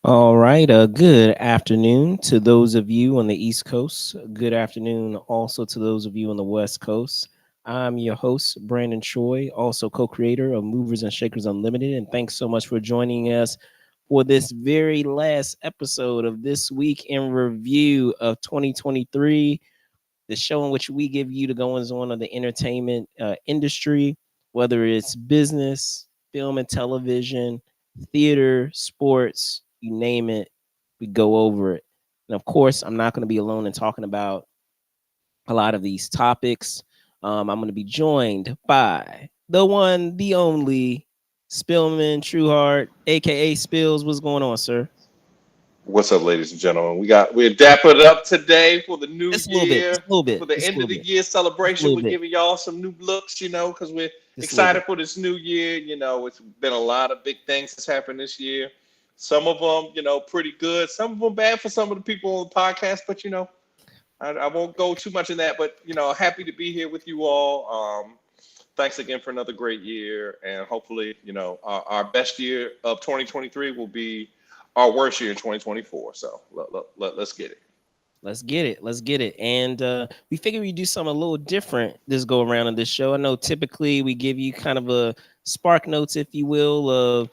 All right. Good afternoon to those of you on the East Coast. Good afternoon also to those of you on the West Coast. I'm your host, Brandon Choi, also co-creator of Movers and Shakers Unlimited. And thanks so much for joining us for this very last episode of This Week in Review of 2023, the show in which we give you the goings on of the entertainment industry, whether it's business, film and television, theater, sports, you name it, we go over it. And of course, I'm not going to be alone in talking about a lot of these topics. I'm going to be joined by the one, the only Spillman Trueheart, aka Spills. What's going on, sir? What's up, ladies and gentlemen? We're dapping it up today for the new Just a little bit, just year, a little for bit, the just a end of little the bit, year just a celebration. little We're bit, giving y'all some new looks, because we're just a little excited bit. for this new year. It's been a lot of big things that's happened this year. Some of them, pretty good. Some of them bad for some of the people on the podcast, but I won't go too much in that. But happy to be here with you all. Thanks again for another great year, and hopefully, our best year of 2023 will be our worst year in 2024. So let's get it. Let's get it. Let's get it. And we figure we do something a little different this go around on this show. I know typically we give you kind of a spark notes, if you will, of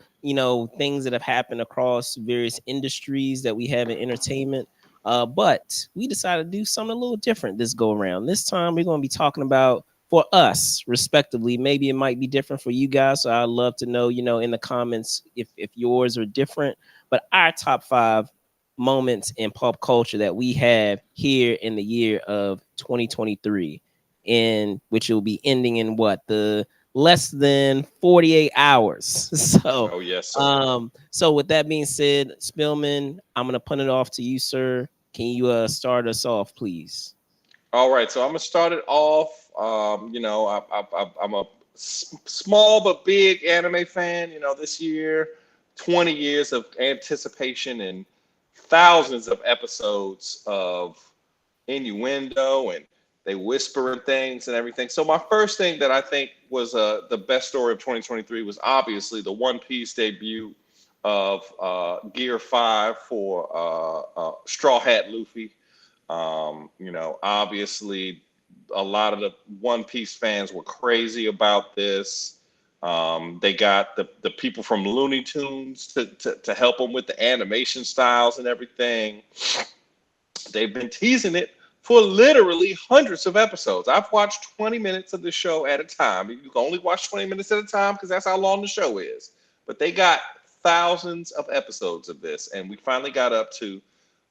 things that have happened across various industries that we have in entertainment. But we decided to do something a little different this go around. This time we're going to be talking about for us, respectively. Maybe it might be different for you guys. So I'd love to know, in the comments if yours are different. But our top five moments in pop culture that we have here in the year of 2023, in which it will be ending in what, the less than 48 hours. So Oh yes, sir. so with that being said, Spillman, I'm gonna punt it off to you, sir. Can you start us off, please? All right, so I'm gonna start it off. I'm a small but big anime fan. This year, 20 years of anticipation and thousands of episodes of innuendo and they whispering things and everything. So my first thing that I think was the best story of 2023 was obviously the One Piece debut of Gear 5 for Straw Hat Luffy. Obviously, a lot of the One Piece fans were crazy about this. They got the people from Looney Tunes to help them with the animation styles and everything. They've been teasing it for literally hundreds of episodes. I've watched 20 minutes of the show at a time. You can only watch 20 minutes at a time because that's how long the show is. But they got thousands of episodes of this, and we finally got up to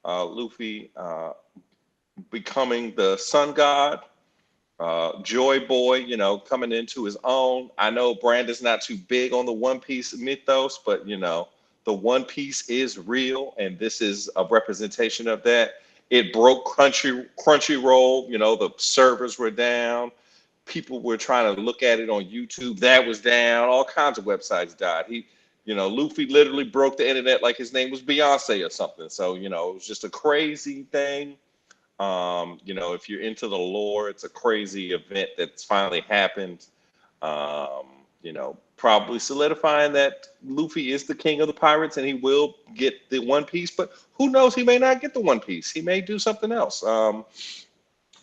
Luffy becoming the sun god, Joy Boy, coming into his own. I know Brandon's not too big on the One Piece mythos, but the One Piece is real, and this is a representation of that. It broke Crunchyroll. The servers were down. People were trying to look at it on YouTube. That was down. All kinds of websites died. Luffy literally broke the internet like his name was Beyonce or something. So, it was just a crazy thing. If you're into the lore, it's a crazy event that's finally happened. Probably solidifying that Luffy is the king of the pirates and he will get the One Piece. But who knows? He may not get the One Piece. He may do something else. Oda,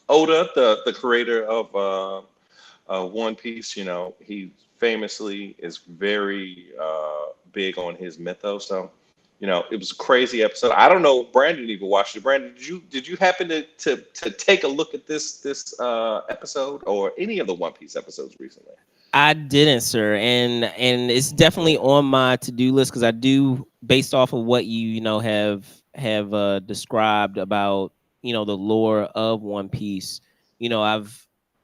the creator of One Piece, he famously is very big on his mythos. So, it was a crazy episode. I don't know if Brandon even watched it. Brandon, did you happen to take a look at this episode or any of the One Piece episodes recently? I didn't, sir, and it's definitely on my to do list because I do, based off of what have described about the lore of One Piece.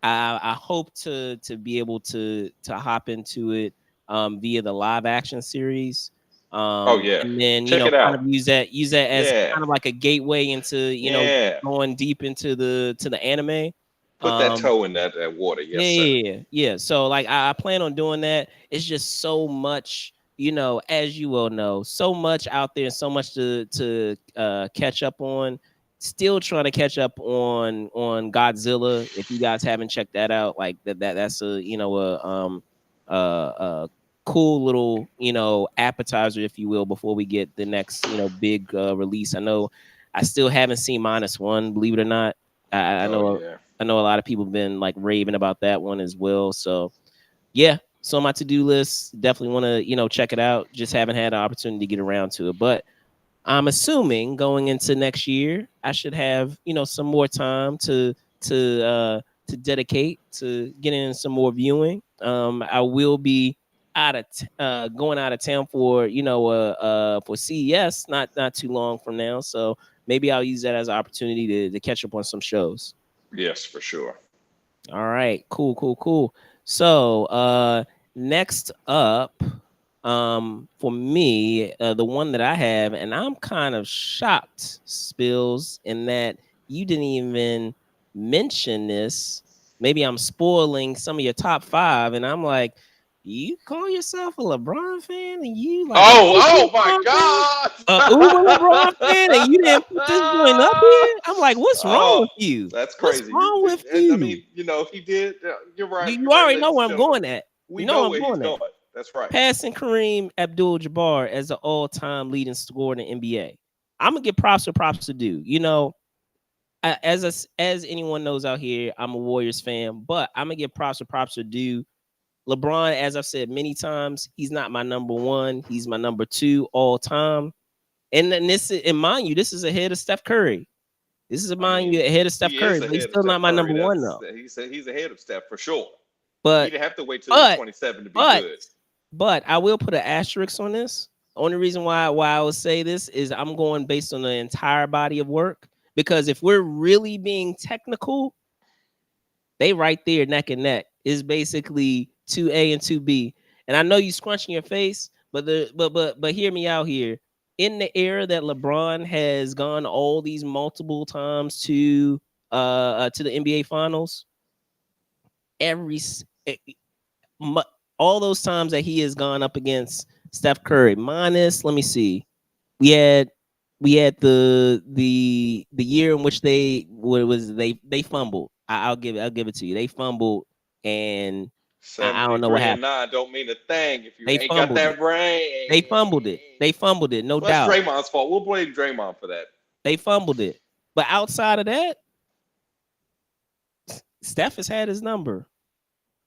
I hope to be able to hop into it via the live action series. Oh yeah, And then check it kind out. of use that as Yeah, kind of like a gateway into yeah. going deep into the anime. Put that Um, toe in that water. Yes, yeah, sir. yeah, yeah, yeah. So like I plan on doing that. It's just so much, as you well know, so much out there, so much to catch up on. Still trying to catch up on Godzilla. If you guys haven't checked that out, like that's a a cool little appetizer, if you will, before we get the next big release. I know I still haven't seen -1, believe it or not. I Oh know yeah. I know a lot of people have been like raving about that one as well. So yeah, so on my to-do list, definitely want to, check it out. Just haven't had the opportunity to get around to it. But I'm assuming going into next year, I should have, some more time to dedicate to getting in some more viewing. I will be going out of town for, for CES not too long from now. So maybe I'll use that as an opportunity to catch up on some shows. Yes, for sure. All right, cool, cool, cool. So, next up, for me, the one that I have, and I'm kind of shocked, Spills, in that you didn't even mention this. Maybe I'm spoiling some of your top five, and I'm like, you call yourself a LeBron fan, and you like a Oh, uber oh my LeBron fan, God! a uber LeBron fan, and you didn't put this joint up here. I'm like, what's wrong Oh, with you? that's What's crazy. wrong with And I you? mean, he did. You're right. You You're right, already know ladies where and I'm gentlemen. going at. You We know know where I'm where he's going at. going. That's right. Passing Kareem Abdul-Jabbar as the all-time leading scorer in the NBA. I'm gonna give props where props to do. As anyone knows out here, I'm a Warriors fan, but I'm gonna give props where props to do. LeBron, as I've said many times, he's not my number one. He's my number two all time. And then and mind you, this is ahead of Steph Curry. This is I mind you mean, ahead of Steph he is Curry, but he's ahead of still not Steph my Curry. number one though. He's ahead of Steph for sure. He But didn't have to wait till he was but 27 to be but good. but I will put an asterisk on this. Only reason why I would say this is I'm going based on the entire body of work. Because if we're really being technical, they right there neck and neck. Is basically 2A and 2B. And I know you scrunching your face, but hear me out here. In the era that LeBron has gone all these multiple times to the NBA finals, every all those times that he has gone up against Steph Curry, minus, let me see, we had the year in which they fumbled. I'll give it to you. They fumbled, and I don't know what 73 and happened. 9 don't mean a thing if you They ain't got fumbled that it. brain. They fumbled it. They fumbled it. No Well, that's doubt. Draymond's fault. We'll blame Draymond for that. They fumbled it. But outside of that, Steph has had his number.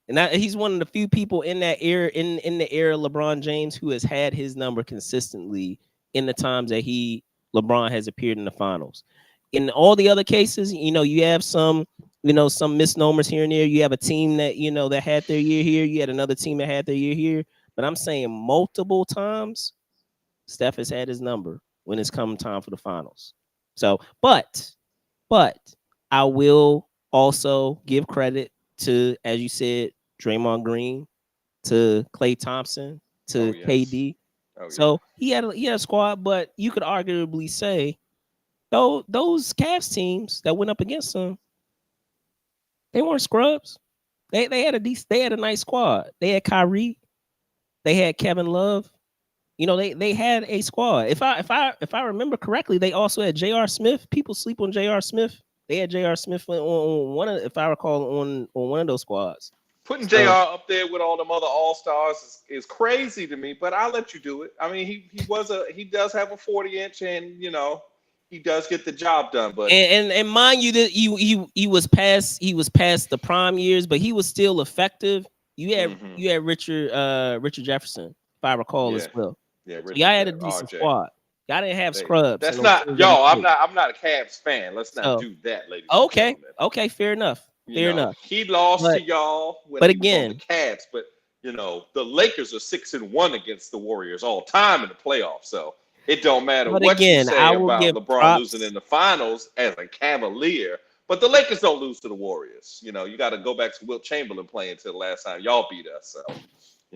And he's one of the few people in that era, in the era of LeBron James, who has had his number consistently in the times that LeBron has appeared in the finals. In all the other cases, you have some misnomers here and there. You have a team that that had their year here. You had another team that had their year here. But I'm saying multiple times, Steph has had his number when it's come time for the finals. So, but I will also give credit to, as you said, Draymond Green, to Klay Thompson, Oh to yes. KD. Oh yeah. So he had a squad, but you could arguably say though those Cavs teams that went up against them, they weren't scrubs. They had a nice squad. They had Kyrie, they had Kevin Love. They had a squad. If I remember correctly, they also had J.R. Smith. People sleep on J.R. Smith. They had J.R. Smith on one of, if I recall, on one of those squads. Putting JR So up there with all them other all stars is crazy to me, but I'll let you do it. I mean, he does have a 40-inch, and he does get the job done. But and mind you that he was past the prime years, but he was still effective. You had hmm you had Richard Jefferson, if I recall as yeah, well. yeah, So y'all Richard had a Jeff, decent RJ. squad. Y'all didn't have They, scrubs and that's those not teams that he yo. played. I'm not a Cavs fan. Let's not So do that, ladies and okay, gentlemen. okay, fair enough, fair enough. He lost to But y'all when but he was on the again, Cavs, but the Lakers are 6-1 against the Warriors all time in the playoffs. So it don't matter but what you again, I say will about give LeBron losing in props. the finals as a Cavalier, but the Lakers don't lose to the Warriors. You got to go back to Wilt Chamberlain playing to the last time y'all beat us. So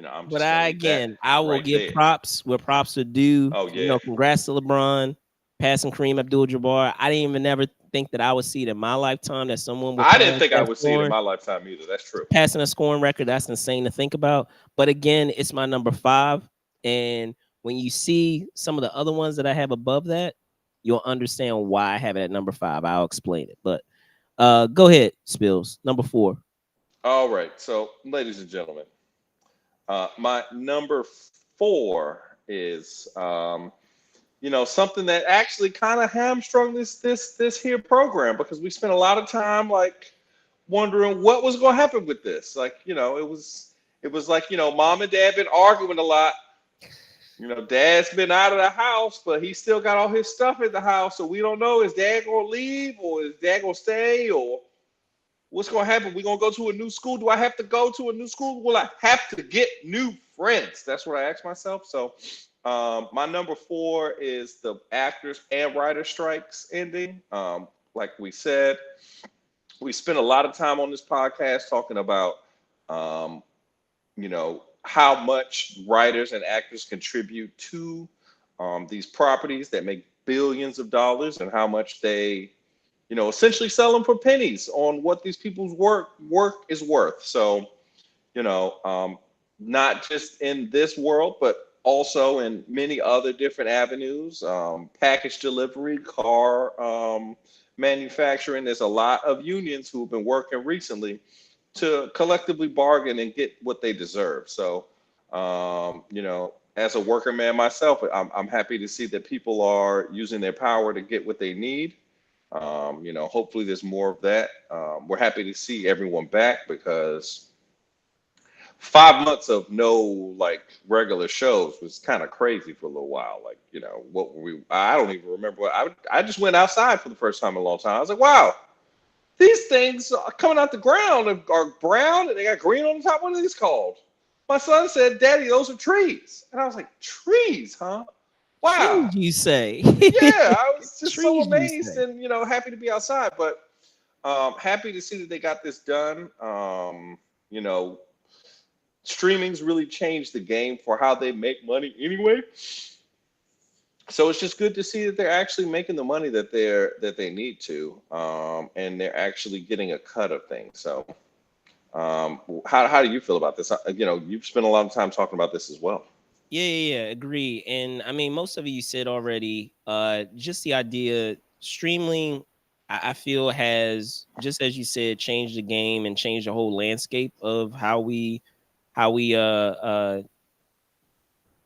I'm But just gonna I leave that again, I will right give there. props where props are due. Oh yeah, Congrats to LeBron passing Kareem Abdul-Jabbar. I didn't even never think that I would see it in my lifetime that someone would I pass didn't think I that would see it in scoring, my lifetime either. That's true. passing a scoring record. That's insane to think about. But again, it's my number 5, and when you see some of the other ones that I have above that, you'll understand why I have it at number 5. I'll explain it. But go ahead, Spills. Number 4. All right, so ladies and gentlemen, my number four is something that actually kind of hamstrung this here program because we spent a lot of time like wondering what was going to happen with this. Like it was like mom and dad been arguing a lot. Dad's been out of the house, but he still got all his stuff in the house, so we don't know is dad gonna leave or is dad gonna stay or what's gonna happen? We gonna go to a new school? Do I have to go to a new school? Will I have to get new friends? That's what I asked myself. So, my number four is the actors and writer strikes ending. Like we said, we spent a lot of time on this podcast talking about, how much writers and actors contribute to these properties that make billions of dollars and how much they essentially sell them for pennies on what these people's work is worth. So, you know, um, not just in this world, but also in many other different avenues, package delivery, car manufacturing. There's a lot of unions who have been working recently to collectively bargain and get what they deserve. So, as a worker man myself, I'm happy to see that people are using their power to get what they need. Hopefully there's more of that. We're happy to see everyone back because 5 months of no like regular shows was kind of crazy for a little while. Like, what were we? I don't even remember what I just went outside for the first time in a long time. I was like, wow, these things are coming out the ground are brown and they got green on the top. What are these called? My son said, "Daddy, those are trees," and I was like, "Trees, huh? Wow." Trees, you say? Yeah, I was just so Trees, you amazed say? and happy to be outside. But happy to see that they got this done. You know, Streaming's really changed the game for how they make money anyway. So it's just good to see that they're actually making the money that they need to, and they're actually getting a cut of things. So, how do you feel about this? You've spent a lot of time talking about this as well. Yeah, agree. And I mean, most of you said already. Just the idea, streaming, I feel has, just as you said, changed the game and changed the whole landscape of how we uh uh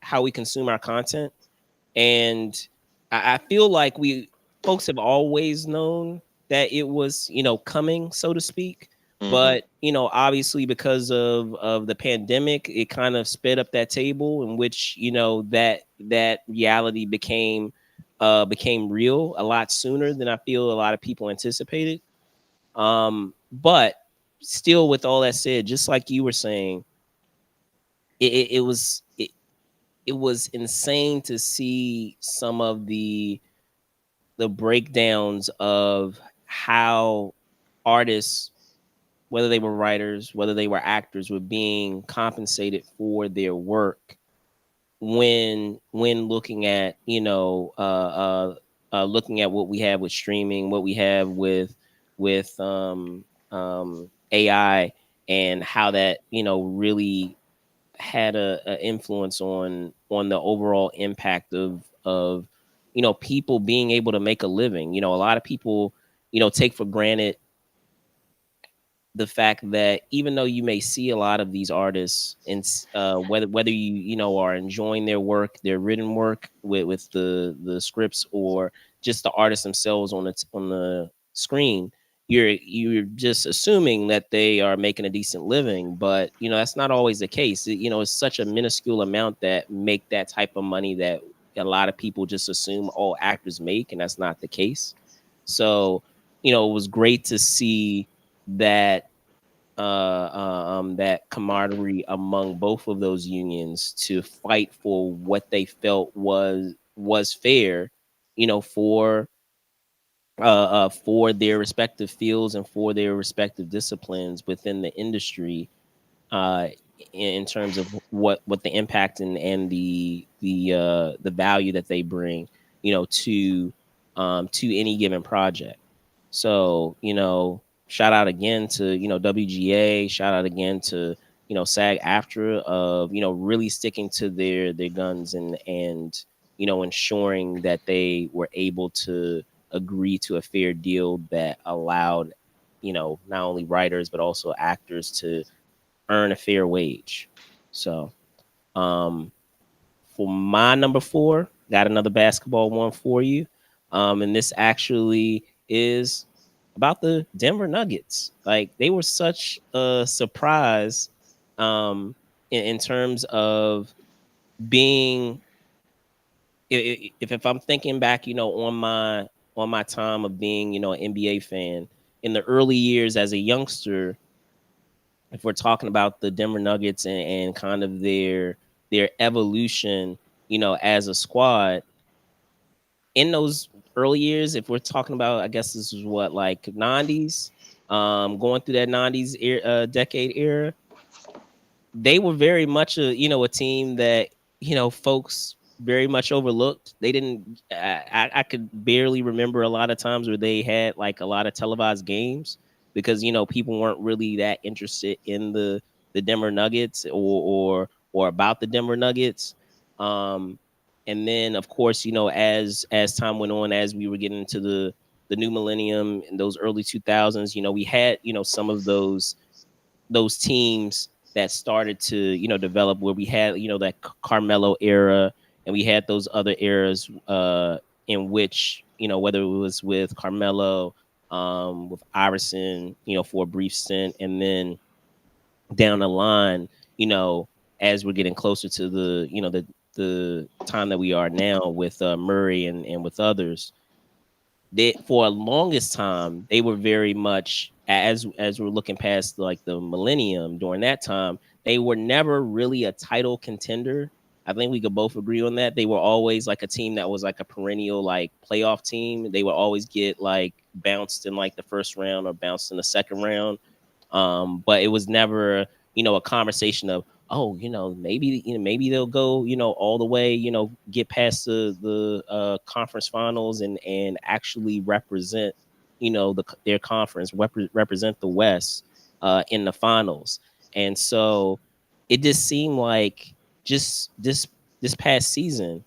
how we consume our content. And I feel like we folks have always known that it was, coming, so to speak. Hmm. But obviously, because of the pandemic, it kind of sped up that table in which that reality became real a lot sooner than I feel a lot of people anticipated. But still, with all that said, just like you were saying, it was insane to see some of the breakdowns of how artists, whether they were writers, whether they were actors, were being compensated for their work when looking at looking at what we have with streaming, what we have with AI, and how that really had a influence on the overall impact of people being able to make a living. A lot of people take for granted the fact that even though you may see a lot of these artists, and whether you are enjoying their work, their written work with the scripts, or just the artists themselves on the screen, you're just assuming that they are making a decent living. But that's not always the case. It's such a minuscule amount that make that type of money that a lot of people just assume all actors make, and that's not the case. So it was great to see that that camaraderie among both of those unions to fight for what they felt was fair, for for their respective fields and for their respective disciplines within the industry. Uh, in terms of what the impact and the value that they bring, to any given project. So, shout out again to, WGA, shout out again to, SAG AFTRA of, really sticking to their guns and ensuring that they were able to agree to a fair deal that allowed, not only writers but also actors to earn a fair wage. So, um, for my number four, got another basketball one for you. And this actually is about the Denver Nuggets. Like, they were such a surprise, in terms of being, if I'm thinking back, on my time of being, an NBA fan in the early years as a youngster. If we're talking about the Denver Nuggets and kind of their evolution, as a squad in those early years, if we're talking about, I guess this is what, like, 90s, going through that 90s decade era, they were very much a team that, folks very much overlooked. They didn't. I could barely remember a lot of times where they had like a lot of televised games because people weren't really that interested in the Denver Nuggets or about the Denver Nuggets. Um, and then of course, as time went on, as we were getting into the new millennium in those early 2000s, we had some of those teams that started to develop, where we had that Carmelo era, and we had those other eras in which, whether it was with Carmelo, with Iverson, for a brief stint, and then down the line, as we're getting closer to the time that we are now with Murray and with others. They, for a longest time, they were very much, as we're looking past like the millennium, during that time they were never really a title contender. I think we could both agree on that. They were always like a team that was like a perennial like playoff team. They would always get like bounced in like the first round or bounced in the second round. But it was never, a conversation of, oh, maybe, maybe they'll go, all the way, get past the conference finals and actually represent, their conference, represent the West in the finals. And so it just seemed like, just this past season,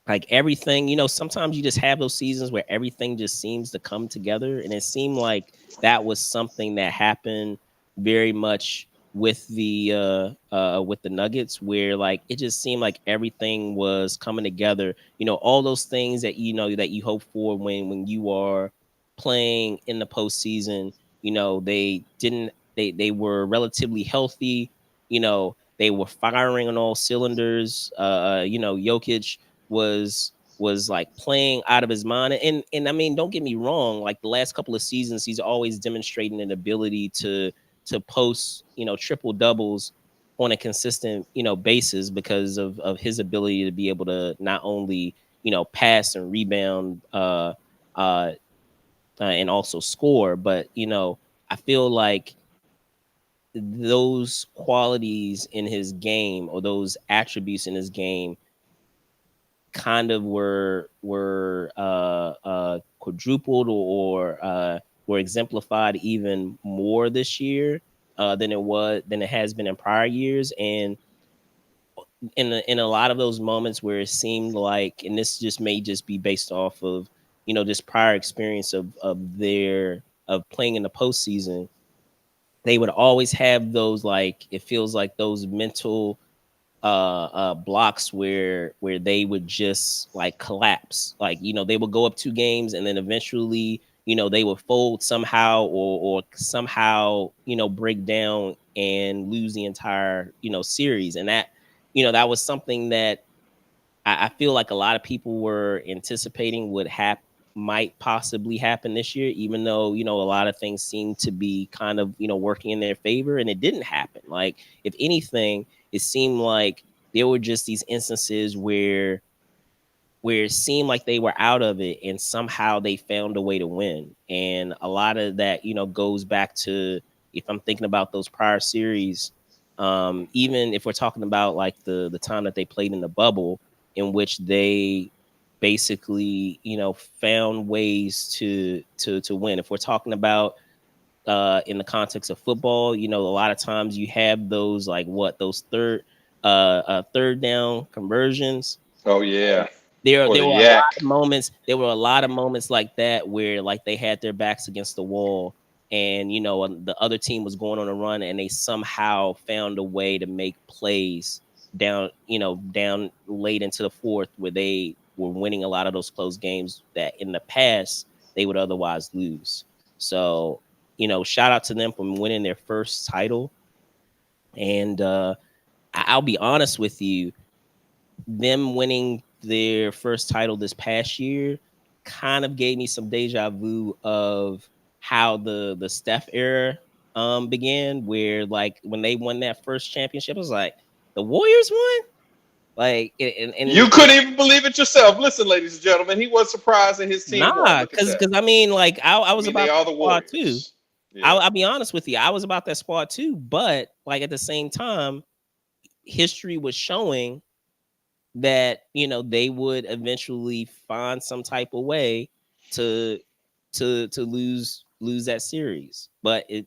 like everything, sometimes you just have those seasons where everything just seems to come together, and it seemed like that was something that happened very much with the Nuggets, where like it just seemed like everything was coming together. All those things that that you hope for when you are playing in the postseason. They didn't. They were relatively healthy. They were firing on all cylinders. Jokic was like playing out of his mind, and I mean, don't get me wrong, like the last couple of seasons he's always demonstrating an ability to post triple doubles on a consistent basis, because of his ability to be able to not only pass and rebound, uh and also score, but I feel like those qualities in his game, or those attributes in his game, kind of were quadrupled, or were exemplified even more this year than it has been in prior years. And in a lot of those moments where it seemed like, and this just may just be based off of this prior experience of playing in the postseason, they would always have those, like, it feels like those mental blocks where they would just like collapse. Like, they would go up two games, and then eventually they would fold somehow, or somehow break down and lose the entire series. And that was something that I feel like a lot of people were anticipating would happen, might possibly happen this year, even though a lot of things seem to be kind of working in their favor, and it didn't happen. Like, if anything, it seemed like there were just these instances where it seemed like they were out of it, and somehow they found a way to win. And a lot of that goes back to, if I'm thinking about those prior series, Even if we're talking about like the time that they played in the bubble, in which they basically found ways to win. If we're talking about in the context of football, a lot of times you have those like those third down conversions. Oh yeah, or There the were a lot yak. of moments. There were a lot of moments like that where like they had their backs against the wall, and the other team was going on a run, and they somehow found a way to make plays down late into the fourth, where they were winning a lot of those close games that in the past they would otherwise lose. So shout out to them for winning their first title. And I'll be honest with you, them winning their first title this past year kind of gave me some deja vu of how the Steph era began, where like when they won that first championship, it was like the Warriors won. Like You couldn't even believe it yourself. Listen, ladies and gentlemen, he was surprised that his team won. nah, Look at that. because I mean, like I I was mean, they about are that the squad too. Warriors. Yeah. I'll be honest with you, I was about that squad too, but like at the same time, history was showing that they would eventually find some type of way to lose that series, but it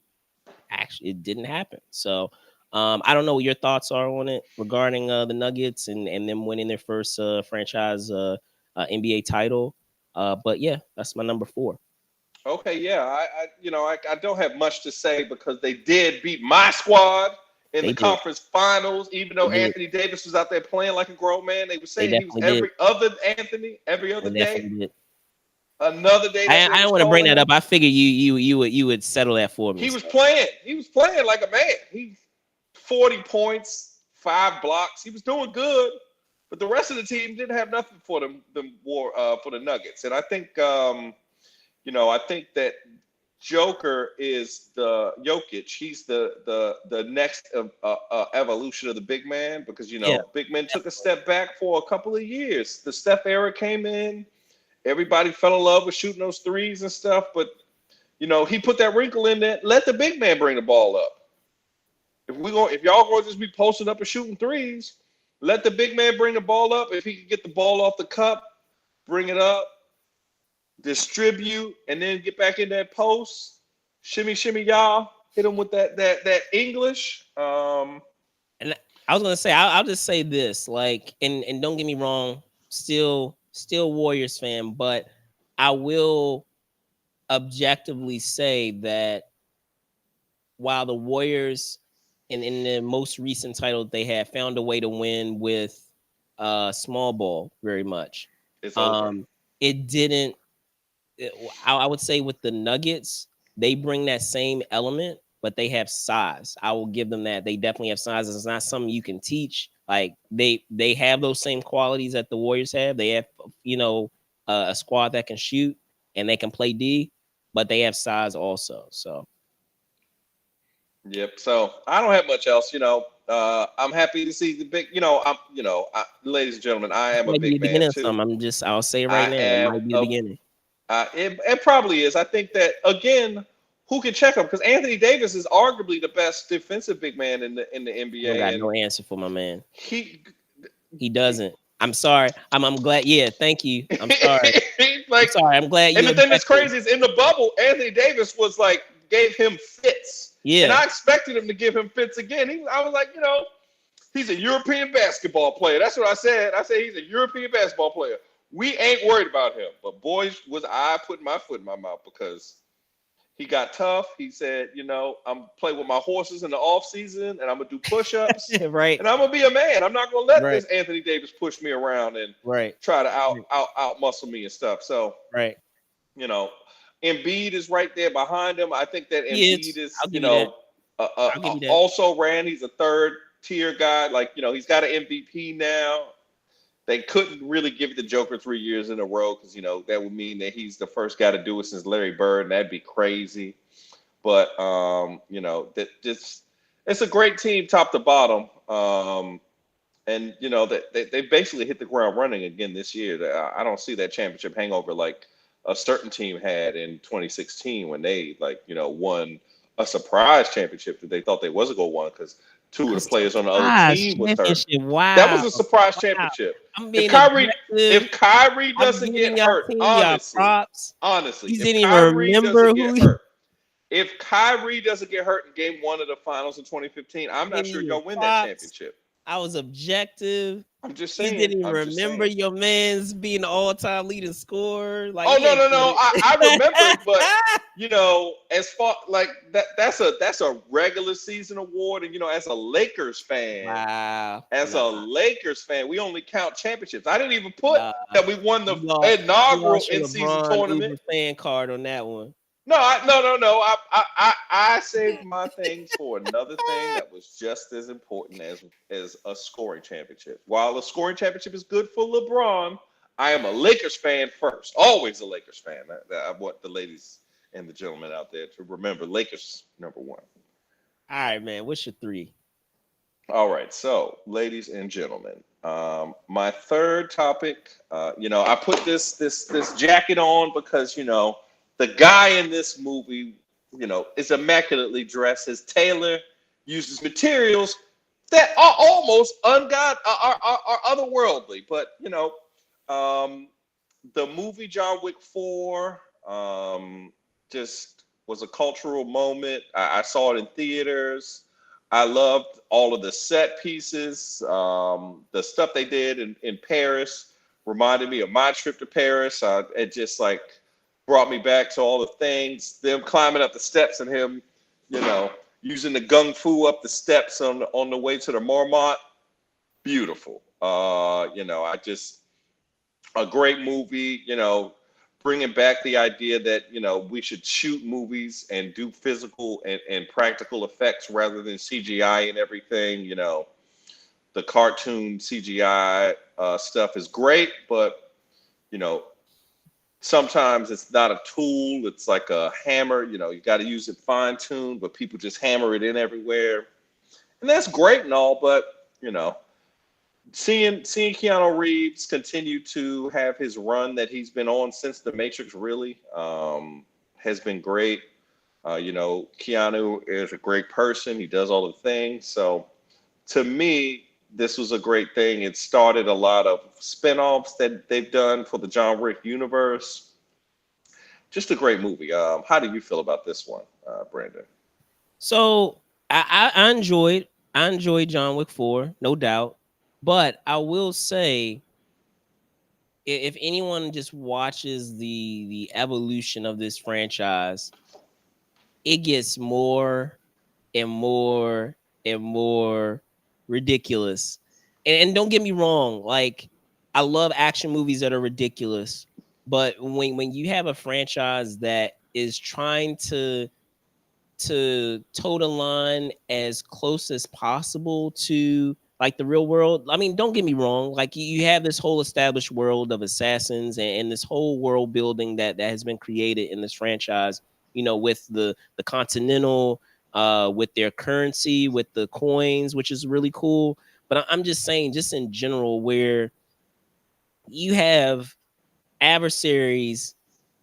didn't happen. So I don't know what your thoughts are on it regarding the Nuggets and them winning their first franchise NBA title. But yeah, that's my number 4. Okay, yeah. I don't have much to say because they did beat my squad in the They did. conference finals, even They though did. Anthony Davis was out there playing like a grown man. They were They saying he was definitely did. every other Anthony, every other They day. definitely did. Another day, that's what I they don't was want to bring calling that him. up. I figured you would settle that for me. He was So playing. He was playing like a man. He 40 points, 5 blocks. He was doing good, but the rest of the team didn't have nothing for them. For the Nuggets, and I think I think that Joker is the Jokic. He's the next evolution of the big man because yeah, big men took a step back for a couple of years. The Steph era came in. Everybody fell in love with shooting those threes and stuff, but he put that wrinkle in there. Let the big man bring the ball up. If y'all going to just be posting up and shooting threes, let the big man bring the ball up. If he can get the ball off the cup, bring it up, distribute, and then get back in that post. Shimmy, shimmy, y'all. Hit him with that English. and I was gonna say I'll just say this, like, and don't get me wrong, still Warriors fan, but I will objectively say that while the Warriors in the most recent title they had found a way to win with small ball very much, It's over. um, it didn't. I would say with the Nuggets, they bring that same element, but they have size. I will give them that. They definitely have size. It's not something you can teach. Like they have those same qualities that the Warriors have. They have a squad that can shoot and they can play D, but they have size also. So Yep. So I don't have much else. I'm happy to see the big. Ladies and gentlemen, I this am a might be the big man beginning of too. something. I'll say it right I now. It am might be the a beginning. it probably is. I think that again, who can check him? Because Anthony Davis is arguably the best defensive big man in the I don't NBA, got and no answer for my man. he, He doesn't. I'm sorry. I'm glad. Yeah, thank you. I'm sorry. he's I'm like, sorry. I'm glad and you the thing that's objected. crazy is in the bubble, Anthony Davis was like gave him fits, and Yeah. I expected him to give him fits again. I was like, he's a European basketball player. That's what I said. I said he's a European basketball player. We ain't worried about him, but boys, was I putting my foot in my mouth because he got tough. He said, I'm playing with my horses in the off season, and I'm gonna do push-ups, Right. and I'm gonna be a man. I'm not gonna let Right. this Anthony Davis push me around and Right. try to out muscle me and stuff. So, Right. you know, Embiid is right there behind him. I think that He Embiid is. is, I'll give you that. I'll give you that. also ran. He's a third tier guy. Like, he's got an MVP now. They couldn't really give it to Joker 3 years in a row because that would mean that he's the first guy to do it since Larry Bird, and that'd be crazy. But that just it's a great team top to bottom. And that they basically hit the ground running again this year. I don't see that championship hangover like a certain team had in 2016 when they won a surprise championship that they thought they wasn't going to win because Two of A the players on the other team surprise was hurt. championship. That was Wow. a surprise Wow. championship. I'm If being Kyrie, objective. if Kyrie I'm doesn't get giving y'all hurt, team y'all honestly, props. honestly, You if didn't even Kyrie remember doesn't who get he hurt, if Kyrie doesn't get hurt in game one of the finals in 2015, I'm not giving sure you your y'all win that props. championship. I was objective. I'm just You saying. didn't even I'm just remember saying. your man's being the all-time leading scorer. Like Oh we no, ain't no, doing no. I remember it, but it. as far like that's a regular season award, and as a Lakers fan, Wow. as a Nah, Lakers fan, we only count championships. I didn't even put nah. that we won the You inaugural lost your in season LeBron tournament. Uber fan card on that one. No, no. I saved my things for another thing that was just as important as a scoring championship. While a scoring championship is good for LeBron, I am a Lakers fan first. Always a Lakers fan. I want the ladies and the gentlemen out there to remember Lakers number one. All right, man. What's your three? All right, so ladies and gentlemen, my third topic. I put this jacket on because the guy in this movie, is immaculately dressed. His tailor uses materials that are almost are otherworldly. But um, the movie John Wick 4 just was a cultural moment. I saw it in theaters. I loved all of the set pieces. The stuff they did in Paris reminded me of my trip to Paris. It just like brought me back to all the things. Them climbing up the steps and him, you know, using the gung fu up the steps on the way to the Marmont. Beautiful. I just a great movie. Bringing back the idea that we should shoot movies and do physical and practical effects rather than CGI and everything. The cartoon CGI stuff is great, but you know sometimes it's not a tool. It's like a hammer. You got to use it fine tuned, but people just hammer it in everywhere, and that's great and all. But seeing Keanu Reeves continue to have his run that he's been on since The Matrix really has been great. Keanu is a great person. He does all the things. So to me, this was a great thing. It started a lot of spinoffs that they've done for the John Wick universe. Just a great movie. How do you feel about this one, Brandon? So I enjoyed John Wick 4, no doubt. But I will say, if anyone just watches the evolution of this franchise, it gets more and more and more ridiculous. And don't get me wrong, like I love action movies that are ridiculous, but when you have a franchise that is trying to toe the line as close as possible to like the real world. I mean, don't get me wrong. Like you have this whole established world of assassins and this whole world building that has been created in this franchise. With the Continental, with their currency, with the coins, which is really cool. But I'm just saying, just in general, where you have adversaries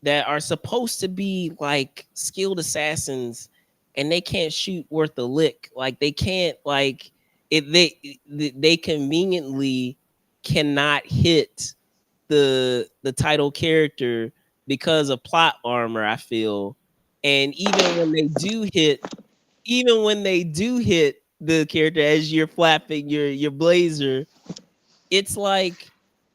that are supposed to be like skilled assassins and they can't shoot worth a lick. Like they can't like if they conveniently cannot hit the title character because of plot armor, I feel. And even when they do hit the character as you're flapping your blazer, it's like,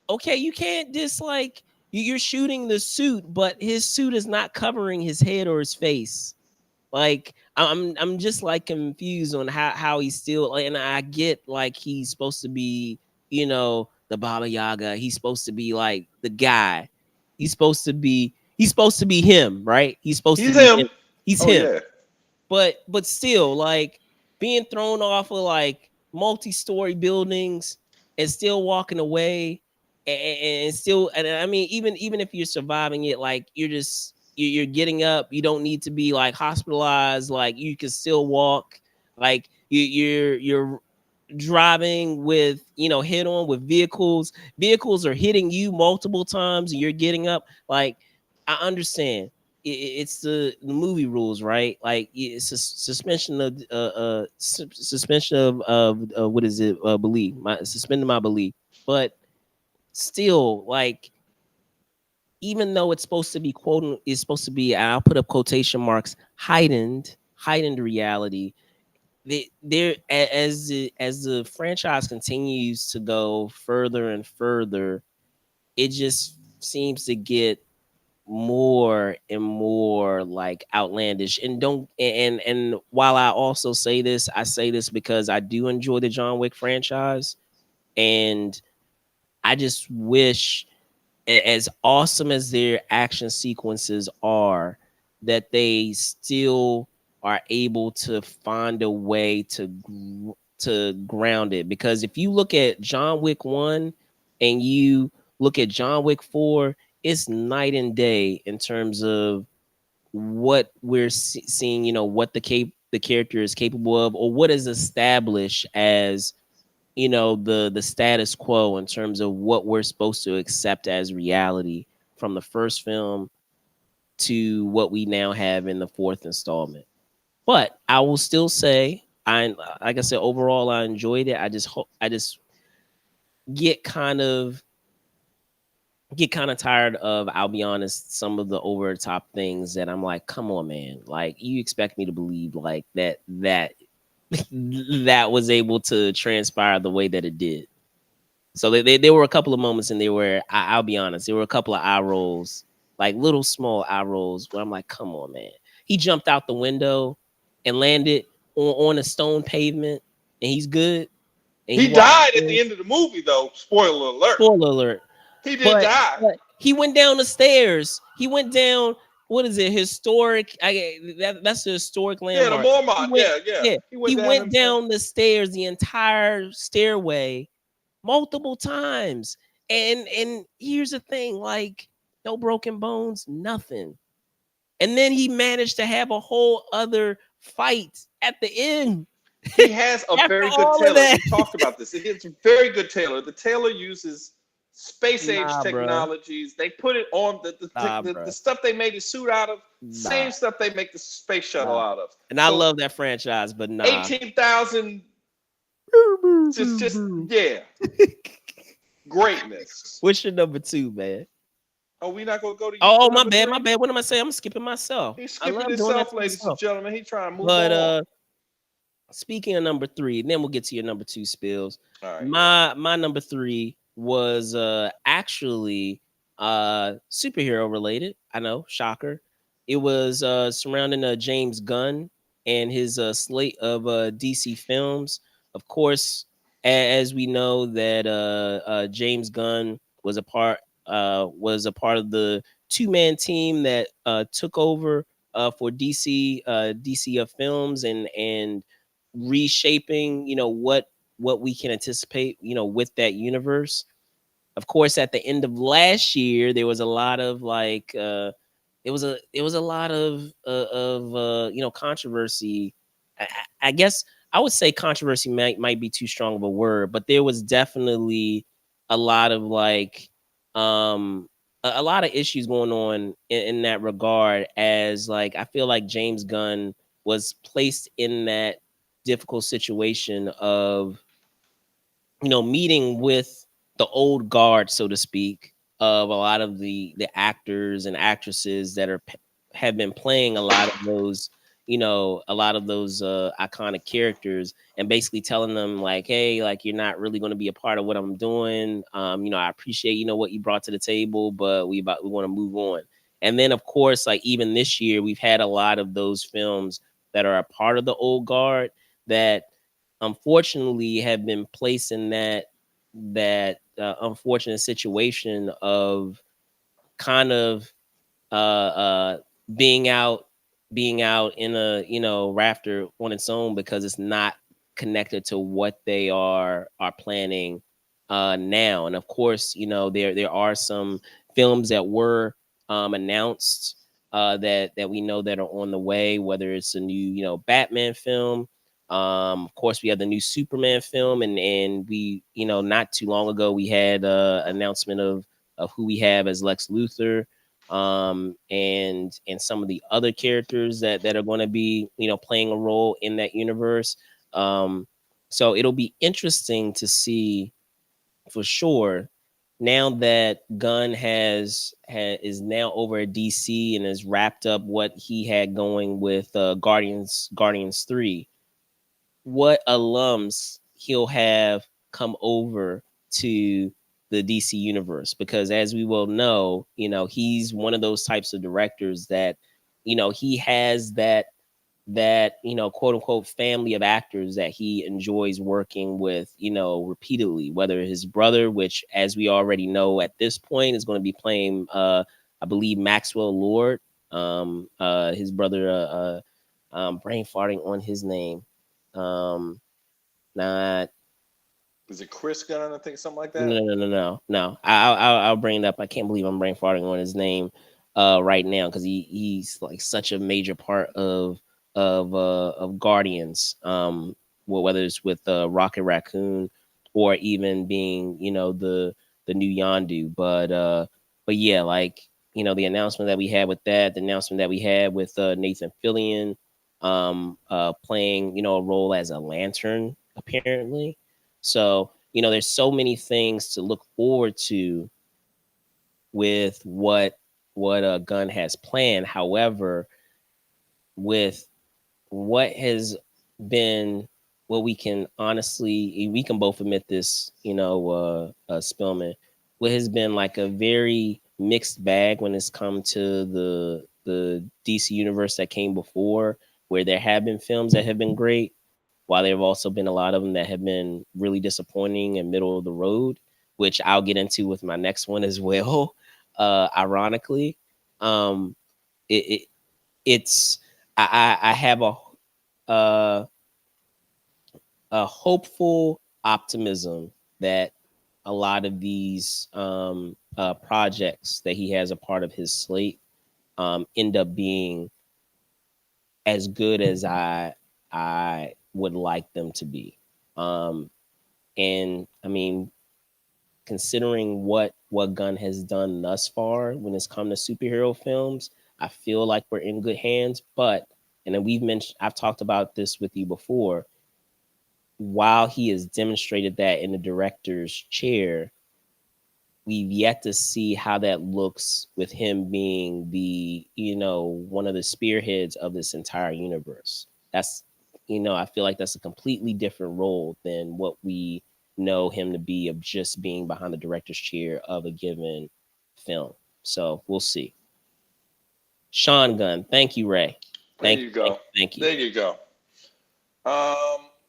okay, you can't just like you're shooting the suit, but his suit is not covering his head or his face. Like I'm just like confused on how he's still, and I get like he's supposed to be, the Baba Yaga. He's supposed to be like the guy. He's supposed to be him, right? He's supposed to He's be him. him. He's Oh him. yeah. But still, like being thrown off of like multi-story buildings and still walking away, and still, and I mean, even if you're surviving it, like you're getting up. You don't need to be like hospitalized. Like you can still walk. Like you're driving with head on with vehicles are hitting you multiple times and you're getting up. Like I understand, it's the movie rules, right? Like it's a suspension of suspension of what is it? Belief, my suspending my belief. But still, like even though it's supposed to be quote, it's supposed to be, I'll put up quotation marks, heightened reality. There as the franchise continues to go further and further, it just seems to get more and more like outlandish. And don't and while I also say this, I say this because I do enjoy the John Wick franchise, and I just wish, as awesome as their action sequences are, that they still are able to find a way to ground it. Because if you look at John Wick 1 and you look at John Wick 4, it's night and day in terms of what we're seeing, what the character is capable of, or what is established as the status quo in terms of what we're supposed to accept as reality from the first film to what we now have in the fourth installment. But I will still say, I like I said, overall I enjoyed it. I just get kind of tired of, I'll be honest, some of the over the top things that I'm like, come on, man. Like you expect me to believe like that that was able to transpire the way that it did. So there were a couple of moments in there where I'll be honest, there were a couple of eye rolls, like little small eye rolls, where I'm like, come on, man. He jumped out the window and landed on a stone pavement, and he's good. And he He walked died at the upstairs. end of the movie, though. Spoiler alert. Spoiler alert. He did But die. he went down the stairs. He went down. What is it? Historic. That's a historic Yeah, the landmark. He Mormont. went. Yeah, yeah. Yeah, He he went down went them stairs. down the stairs, the entire stairway, multiple times. And here's the thing, like no broken bones, nothing. And then he managed to have a whole other fight at the end. He has a After very good all of tailor. that. We talked about this. He gets a very good tailor. The tailor uses space age Nah, bruh. technologies. They put it on Nah, the bruh. stuff they made his suit out of, Nah, same stuff they make the space shuttle nah. out of. And I So love that franchise, but nah. 18,000, just yeah, greatness. What's your number two, man? Oh, we not gonna go to you Oh, for my number bad, my three? bad. What am I saying? I'm skipping myself. He's I skipping love doing that himself, to ladies and myself. gentlemen. He's trying to move But on. speaking of number three, and then we'll get to your number two spills. All right, yeah. My number three was actually superhero related. I know, shocker. It was surrounding James Gunn and his slate of DC films. Of course, as we know that James Gunn was a part of the two-man team that took over for DC films and reshaping, what we can anticipate, with that universe. Of course, at the end of last year, there was a lot of like it was a lot of controversy. I guess I would say controversy might be too strong of a word, but there was definitely a lot of like a lot of issues going on in that regard, as like I feel like James Gunn was placed in that difficult situation of meeting with the old guard, so to speak, of a lot of the actors and actresses that have been playing a lot of those, iconic characters, and basically telling them like, hey, like you're not really going to be a part of what I'm doing. I appreciate what you brought to the table, but we want to move on. And then of course, like even this year, we've had a lot of those films that are a part of the old guard that unfortunately have been placed in that unfortunate situation of kind of being out in a rafter on its own, because it's not connected to what they are planning now. And of course, there are some films that were announced that we know that are on the way, whether it's a new Batman film. Of course, we have the new Superman film, and we not too long ago we had announcement of who we have as Lex Luthor. and some of the other characters that are going to be playing a role in that universe. So it'll be interesting to see for sure now that Gunn is now over at DC and has wrapped up what he had going with Guardians 3, what alums he'll have come over to the DC universe, because as we will know, he's one of those types of directors that he has that quote unquote family of actors that he enjoys working with repeatedly, whether his brother, which as we already know at this point is going to be playing I believe Maxwell Lord, his brother, brain farting on his name, um not Is it Chris Gunn? I think something like no, that. no, no, no, no. I'll bring it up. I can't believe I'm brain farting on his name right now, because he's like such a major part of Guardians. Well, whether it's with Rocket Raccoon or even being the new Yondu, but yeah, like the announcement that we had with that, the announcement that we had with Nathan Fillion playing a role as a lantern apparently. So there's so many things to look forward to with what Gunn has planned. However, with what has been, what we can honestly, we can both admit this, Spillman, what has been like a very mixed bag when it's come to the DC universe that came before, where there have been films that have been great, while there have also been a lot of them that have been really disappointing and middle of the road, which I'll get into with my next one as well. Ironically, um, it it's I have uh, a hopeful optimism that a lot of these projects that he has a part of his slate end up being as good as I would like them to be. Um, and I mean, considering what Gunn has done thus far when it's come to superhero films, I feel like we're in good hands. But and then I've talked about this with you before. While he has demonstrated that in the director's chair, we've yet to see how that looks with him being the one of the spearheads of this entire universe. That's I feel like that's a completely different role than what we know him to be, of just being behind the director's chair of a given film. So we'll see. Sean Gunn, thank you, Ray. There Thank you you, thank go. you, thank you. There you go.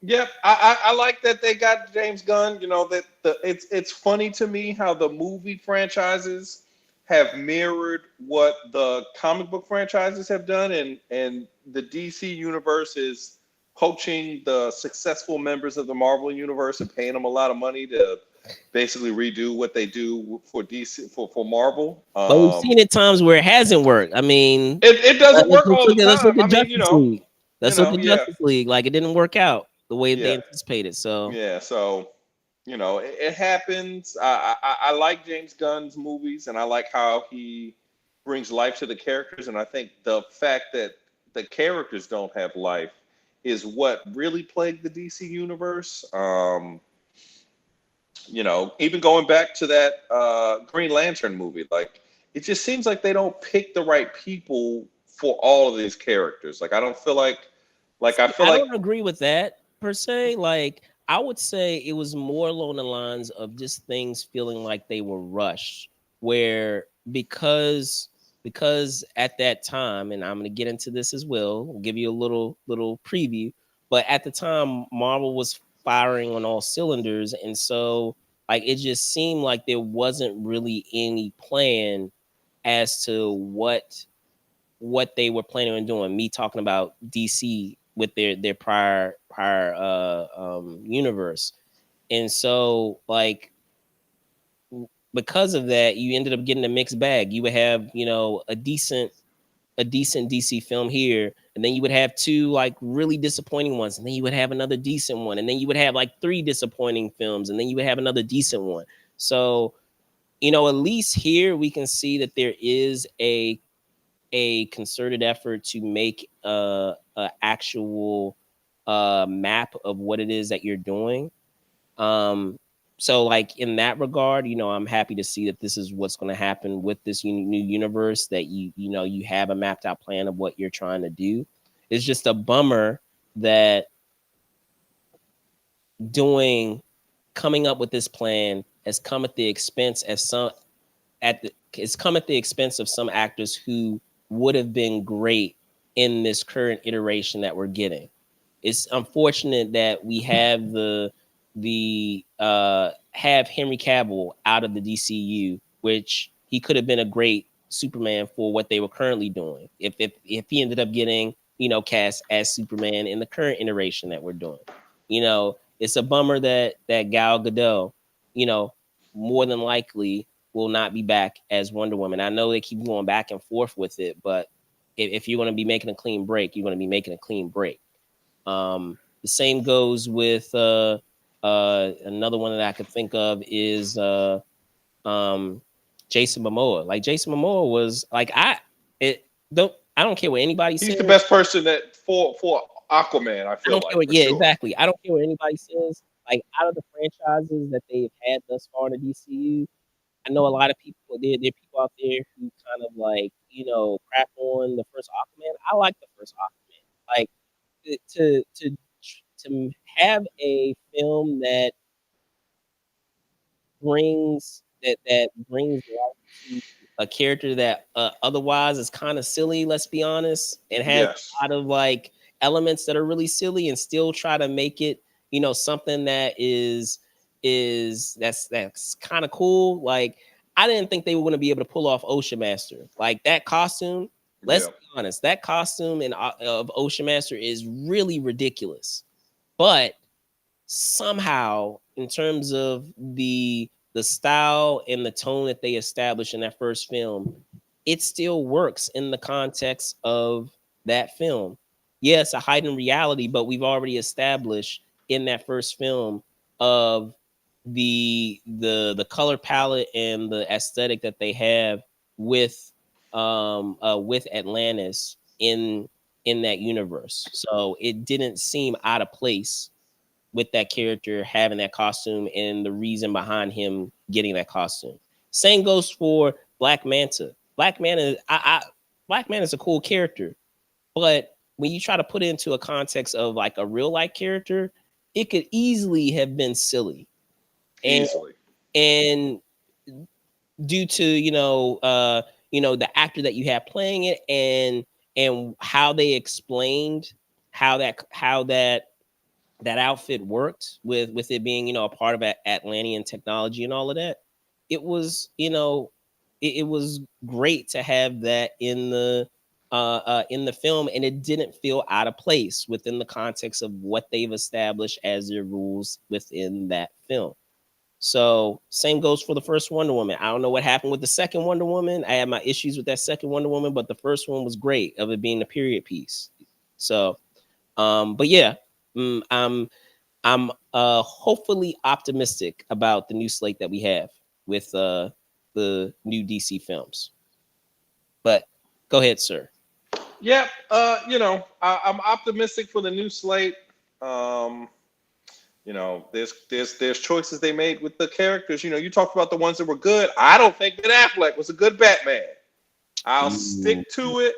Yep. I like that they got James Gunn. You know that it's funny to me how the movie franchises have mirrored what the comic book franchises have done, and the DC universe is poaching the successful members of the Marvel universe and paying them a lot of money to basically redo what they do for DC for Marvel. But we've seen at times where it hasn't worked. I mean, It doesn't work all the let's look time. at I mean, Justice League. Let's look at yeah, Justice League. Like it didn't work out the way they yeah. anticipated. So Yeah, so it happens. I like James Gunn's movies, and I like how he brings life to the characters. And I think the fact that the characters don't have life is what really plagued the DC universe. Even going back to that Green Lantern movie, like it just seems like they don't pick the right people for all of these characters. Like I don't feel like I see, feel I like don't agree with that per se. Like I would say it was more along the lines of just things feeling like they were rushed, where because at that time, and I'm going to get into this as well, I'll give you a little preview, but at the time Marvel was firing on all cylinders, and so like it just seemed like there wasn't really any plan as to what they were planning on doing. Me talking about DC with their prior universe, and so like because of that, you ended up getting a mixed bag. You would have a decent DC film here, and then you would have two like really disappointing ones, and then you would have another decent one, and then you would have like three disappointing films, and then you would have another decent one. So at least here we can see that there is a concerted effort to make a actual map of what it is that you're doing. Um, so like in that regard, I'm happy to see that this is what's going to happen with this new universe, that you have a mapped out plan of what you're trying to do. It's just a bummer that doing coming up with this plan has come at the expense as some at the it's come at the expense of some actors who would have been great in this current iteration that we're getting. It's unfortunate that we have the have Henry Cavill out of the DCU, which he could have been a great Superman for what they were currently doing. If he ended up getting cast as Superman in the current iteration that we're doing, it's a bummer that Gal Gadot, you know, more than likely will not be back as Wonder Woman. I know they keep going back and forth with it, but if you're going to be making a clean break, you're going to be making a clean break. The same goes with another one that I could think of is um, Jason Momoa. Like Jason Momoa was like I don't care what anybody He's says. the best person that for Aquaman. I I feel don't care like what, for yeah, sure. exactly. I don't care what anybody says. Like out of the franchises that they've had thus far in the DCU, I know a lot of people. There are people out there who kind of like crap on the first Aquaman. I like the first Aquaman. Like to have a film that brings life to a character that otherwise is kind of silly, let's be honest, and has Yes. a lot of like elements that are really silly, and still try to make it something that that's kind of cool. Like I didn't think they were going to be able to pull off Ocean Master. Like that costume, let's Yeah. be honest, that costume of Ocean Master is really ridiculous. But somehow, in terms of the style and the tone that they established in that first film, it still works in the context of that film. Yes, a heightened reality, but we've already established in that first film of the color palette and the aesthetic that they have with Atlantis in that universe. So it didn't seem out of place with that character having that costume and the reason behind him getting that costume. Same goes for Black Manta. Black Manta is a cool character, but when you try to put it into a context of like a real life character, it could easily have been silly. And Easily. and due to the actor that you have playing it, and how they explained how that outfit worked with it being a part of Atlantean technology and all of that. It was it was great to have that in the film, and it didn't feel out of place within the context of what they've established as their rules within that film. So same goes for the first Wonder Woman. I don't know what happened with the second Wonder Woman. I had my issues with that second Wonder Woman, but the first one was great of it being a period piece. So but yeah, mm, I'm hopefully optimistic about the new slate that we have with the new DC films. But go ahead, sir. Yeah. I'm optimistic for the new slate. Um, there's choices they made with the characters. You talked about the ones that were good. I don't think Ben Affleck was a good Batman. I'll Ooh, stick to it.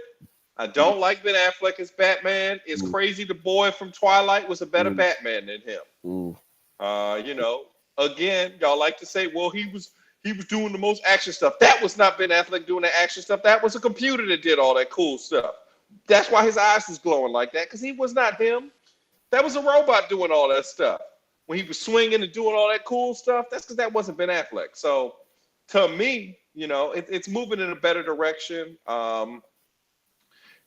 I don't like Ben Affleck as Batman. It's ooh, crazy the boy from Twilight was a better ooh, Batman than him. ooh. Uh, you know, Again, y'all like to say, well, he was doing the most action stuff. That was not Ben Affleck doing the action stuff. That was a computer that did all that cool stuff. That's why his eyes is glowing like that, because he was not him. That was a robot doing all that stuff. When he was swinging and doing all that cool stuff, that's because that wasn't Ben Affleck. So to me, it's moving in a better direction.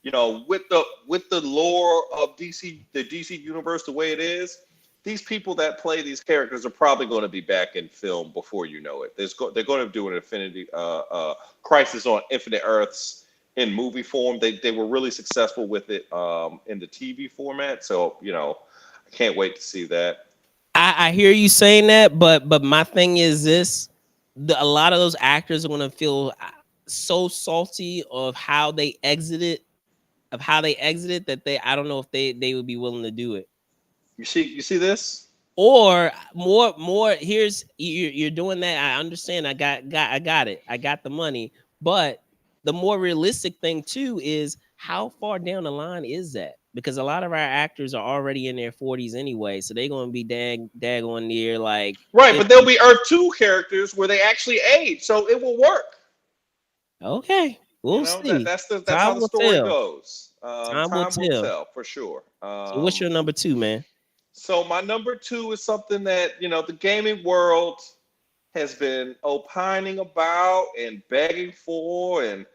With the lore of DC, the DC universe, the way it is, these people that play these characters are probably going to be back in film before you know it. They're going to do an Infinity Crisis on Infinite Earths in movie form. They were really successful with it in the TV format. So I can't wait to see that. I hear you saying that, but my thing is this. a lot of those actors are gonna feel so salty of how they exited that I don't know if they would be willing to do it. You see this? Or more here's you're doing that. I understand. I got it. I got the money. But the more realistic thing too is how far down the line is that? Because a lot of our actors are already in their 40s anyway, so they're gonna be daggone near like Right, but there'll 50. be Earth 2 characters where they actually age, so it will work. Okay, You we'll know that see. that's how Time the will story tell. goes. Time will Time will tell. tell for sure. So what's your number two, man? So my number two is something that the gaming world has been opining about and begging for and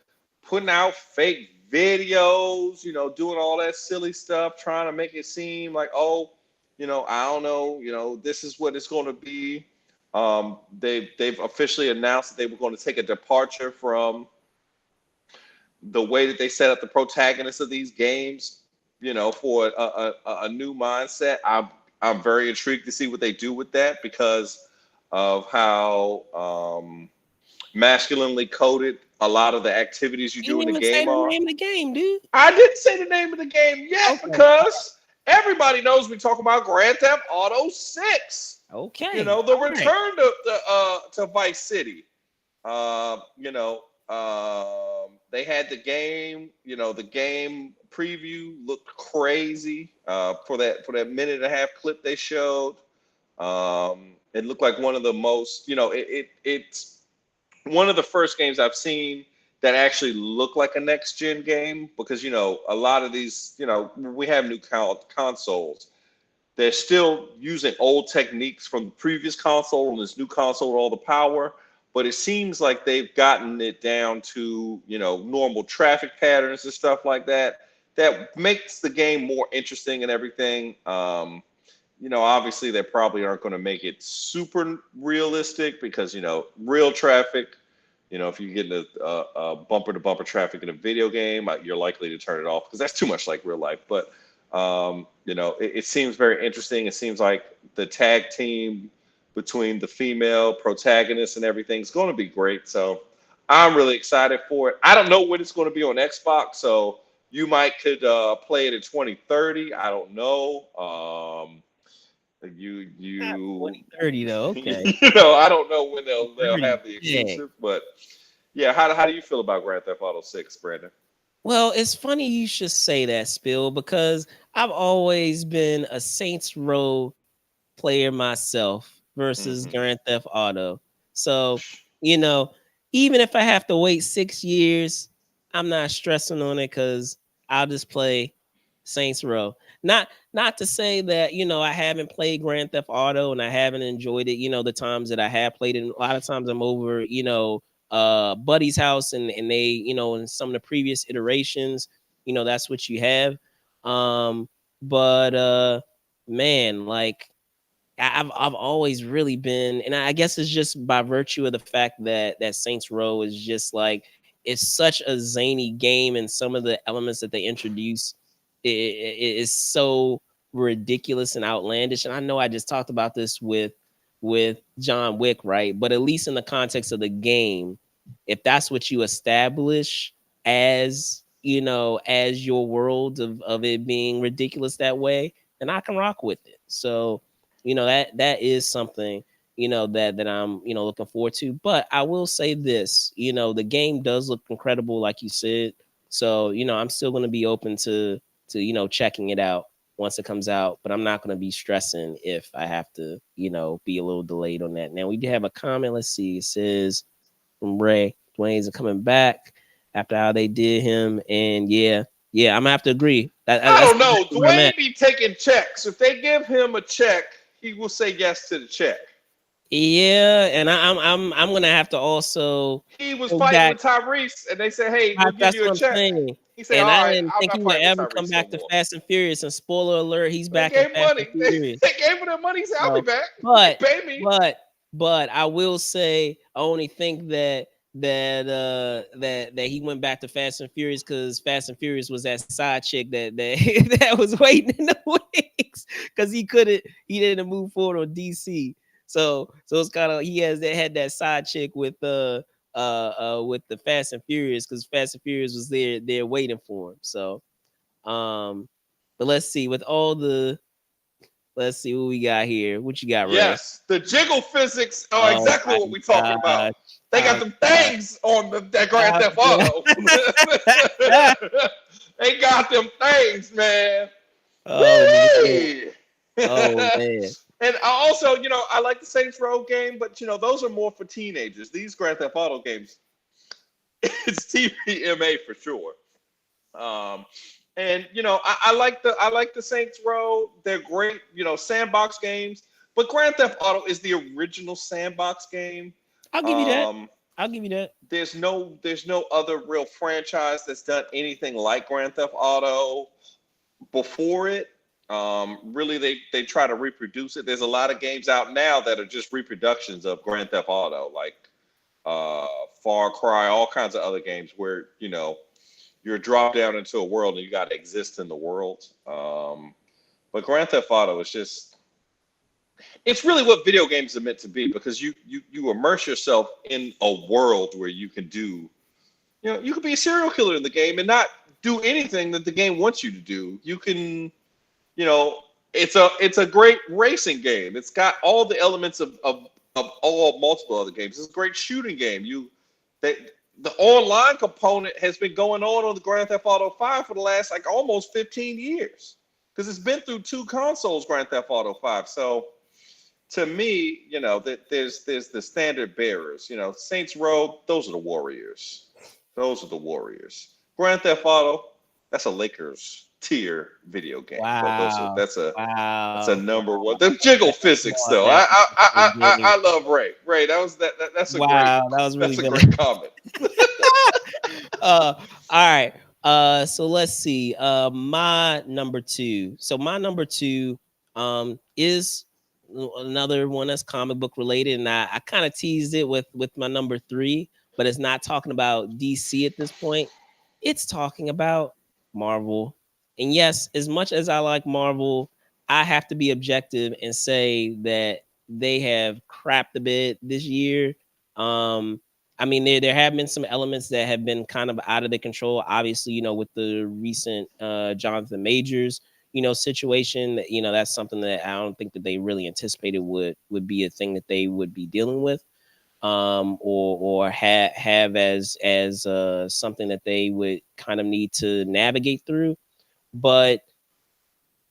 putting out fake videos, doing all that silly stuff, trying to make it seem like, oh, I don't know, this is what it's going to be. They've officially announced that they were going to take a departure from the way that they set up the protagonists of these games, for a new mindset. I'm very intrigued to see what they do with that because of how masculinely coded a lot of the activities you You do in didn't the even say game the are. name of the game, dude. I didn't say the name of the game yet Okay. because everybody knows we talk about Grand Theft Auto 6. Okay. The All right. return to Vice City. They had the game. The game preview looked crazy for that minute and a half clip they showed. It looked like one of the most. It's one of the first games I've seen that actually look like a next gen game because a lot of these we have new consoles. They're still using old techniques from the previous console and this new console with all the power, but it seems like they've gotten it down to normal traffic patterns and stuff like that. That makes the game more interesting and everything. Obviously they probably aren't going to make it super realistic because real traffic. If you get into bumper to bumper traffic in a video game, you're likely to turn it off because that's too much like real life. But it seems very interesting. It seems like the tag team between the female protagonists and everything is going to be great. So I'm really excited for it. I don't know when it's going to be on Xbox, so you might could play it in 2030. I don't know. Not You 2030 though. Okay. I don't know when they'll 30. have the Yeah. exclusive, but yeah. How do you feel about Grand Theft Auto 6, Brandon? Well, it's funny you should say that, Spill, because I've always been a Saints Row player myself versus Hmm. Grand Theft Auto. So, you know, even if I have to wait 6 years, I'm not stressing on it because I'll just play Saints Row. Not to say that, I haven't played Grand Theft Auto and I haven't enjoyed it, the times that I have played it. A lot of times I'm over, buddy's house and they, in some of the previous iterations, that's what you have. But man, like I've always really been, and I guess it's just by virtue of the fact that Saints Row is just like it's such a zany game, and some of the elements that they introduce is so ridiculous and outlandish. And I know I just talked about this with John Wick, right? But at least in the context of the game, if that's what you establish as as your world of it being ridiculous that way, then I can rock with it. So that is something that I'm looking forward to. But I will say this, the game does look incredible, like you said. So I'm still going to be open to checking it out once it comes out, but I'm not going to be stressing if I have to be a little delayed on that. Now we do have a comment. Let's see. It says from Ray, Dwayne's coming back after how they did him, and yeah, I'm gonna have to agree. I That's don't know. exactly where I'm at. Dwayne be taking checks. If they give him a check, he will say yes to the check. Yeah, and I'm gonna have to also He was go fighting back. with Tyrese, and they said, "Hey, we'll give That's you a what I'm check." saying. He said, And "All I right, didn't I'm think not he would fighting with ever come Tyrese no back to more." Fast and Furious. And spoiler alert, he's They back in gave him Fast and money. Furious. They gave him the money. He said, "I'll be So, back. You but pay me." but but I will say I only think that he went back to Fast and Furious because Fast and Furious was that side chick that that was waiting in the wings because he didn't move forward on DC. So it's kind of, he has that, had that side chick with the Fast and Furious, because Fast and Furious was there waiting for him. So but let's see, with all the, let's see what we got here. What you got, Ray? Yes, the jiggle physics are Oh exactly my what we're talking about. gosh. They got I'm them things on that Grand I'm Theft Auto. They got them things, man. oh man. Whee! Oh man. And I also, I like the Saints Row game, but those are more for teenagers. These Grand Theft Auto games, it's TVMA for sure. Um, and I like the Saints Row. They're great, sandbox games. But Grand Theft Auto is the original sandbox game. I'll give you that. Um, I'll give you that. there's no other real franchise that's done anything like Grand Theft Auto before it. Really, they try to reproduce it. There's a lot of games out now that are just reproductions of Grand Theft Auto, like uh, Far Cry, all kinds of other games where you're dropped down into a world and you got to exist in the world. But Grand Theft Auto is just, it's really what video games are meant to be, because you immerse yourself in a world where you can you could be a serial killer in the game and not do anything that the game wants you to do. You can, you know, it's a great racing game. It's got all the elements of all multiple other games. It's a great shooting game. The online component has been going on the Grand Theft Auto 5 for the last like almost 15 years, because it's been through two consoles, Grand Theft Auto 5. So to me, that there's the standard bearers. Saints Row, those are the Warriors. Those are the Warriors. Grand Theft Auto, that's a Lakers tier video game. Wow. That's a Wow. number one. The jiggle Come physics, on though. now. I love Ray. Ray, that's a great Wow, that was really that's a funny. great comment. All right. So let's see. My number two. So my number two is another one that's comic book related, and I kind of teased it with my number three, but it's not talking about DC at this point. It's talking about Marvel. And yes, as much as I like Marvel, I have to be objective and say that they have crapped a bit this year. I mean, there have been some elements that have been kind of out of the control. Obviously, with the recent Jonathan Majors, situation, that that's something that I don't think that they really anticipated would be a thing that they would be dealing with, or have as something that they would kind of need to navigate through. But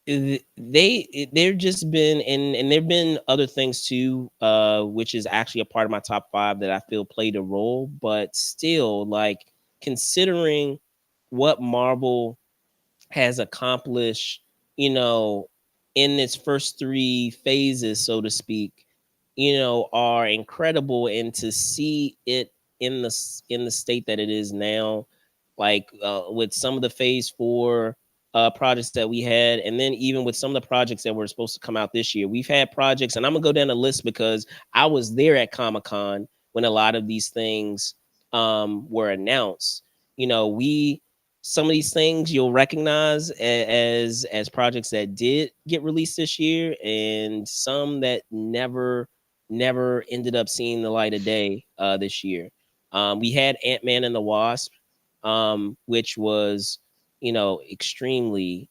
they've just been, and there've been other things too, which is actually a part of my top five that I feel played a role. But still, like, considering what Marvel has accomplished, in its first three phases, so to speak, are incredible. And to see it in the state that it is now, like, with some of the phase four projects that we had, and then even with some of the projects that were supposed to come out this year, we've had projects, and I'm gonna go down the list because I was there at Comic-Con when a lot of these things were announced. We, some of these things you'll recognize as projects that did get released this year, and some that never ended up seeing the light of day this year. We had Ant-Man and the Wasp, which was, extremely,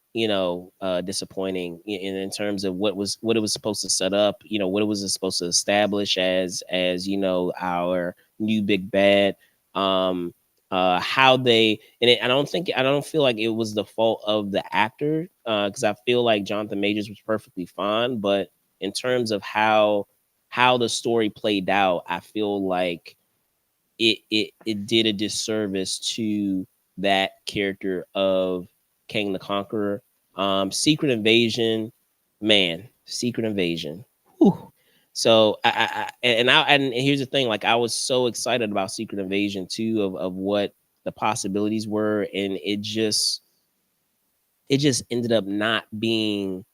disappointing in terms of what it was supposed to set up, what it was supposed to establish as our new big bad. How they, I don't feel like it was the fault of the actor, because I feel like Jonathan Majors was perfectly fine, but in terms of how the story played out, I feel like it did a disservice to that character of King the Conqueror. Secret Invasion, man, Secret Invasion. Whew. So and here's the thing, like, I was so excited about Secret Invasion too, of what the possibilities were, and it just ended up not being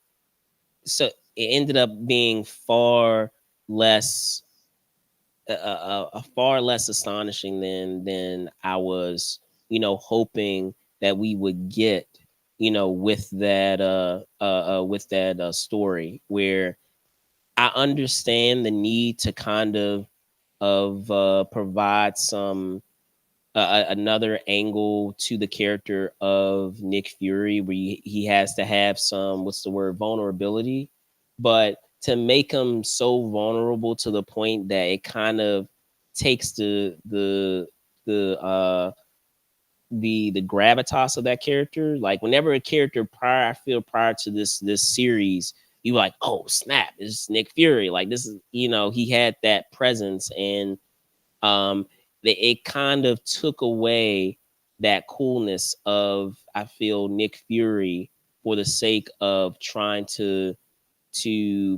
so. It ended up being far less far less astonishing than I was, hoping that we would get, with that story, where I understand the need to kind of provide some another angle to the character of Nick Fury, where he has to have some, what's the word, vulnerability, but to make him so vulnerable to the point that it kind of takes the the gravitas of that character. Like whenever a character prior, I feel prior to this series, you like, oh snap, it's Nick Fury. Like this is, he had that presence, and um it kind of took away that coolness of, I feel, Nick Fury, for the sake of trying to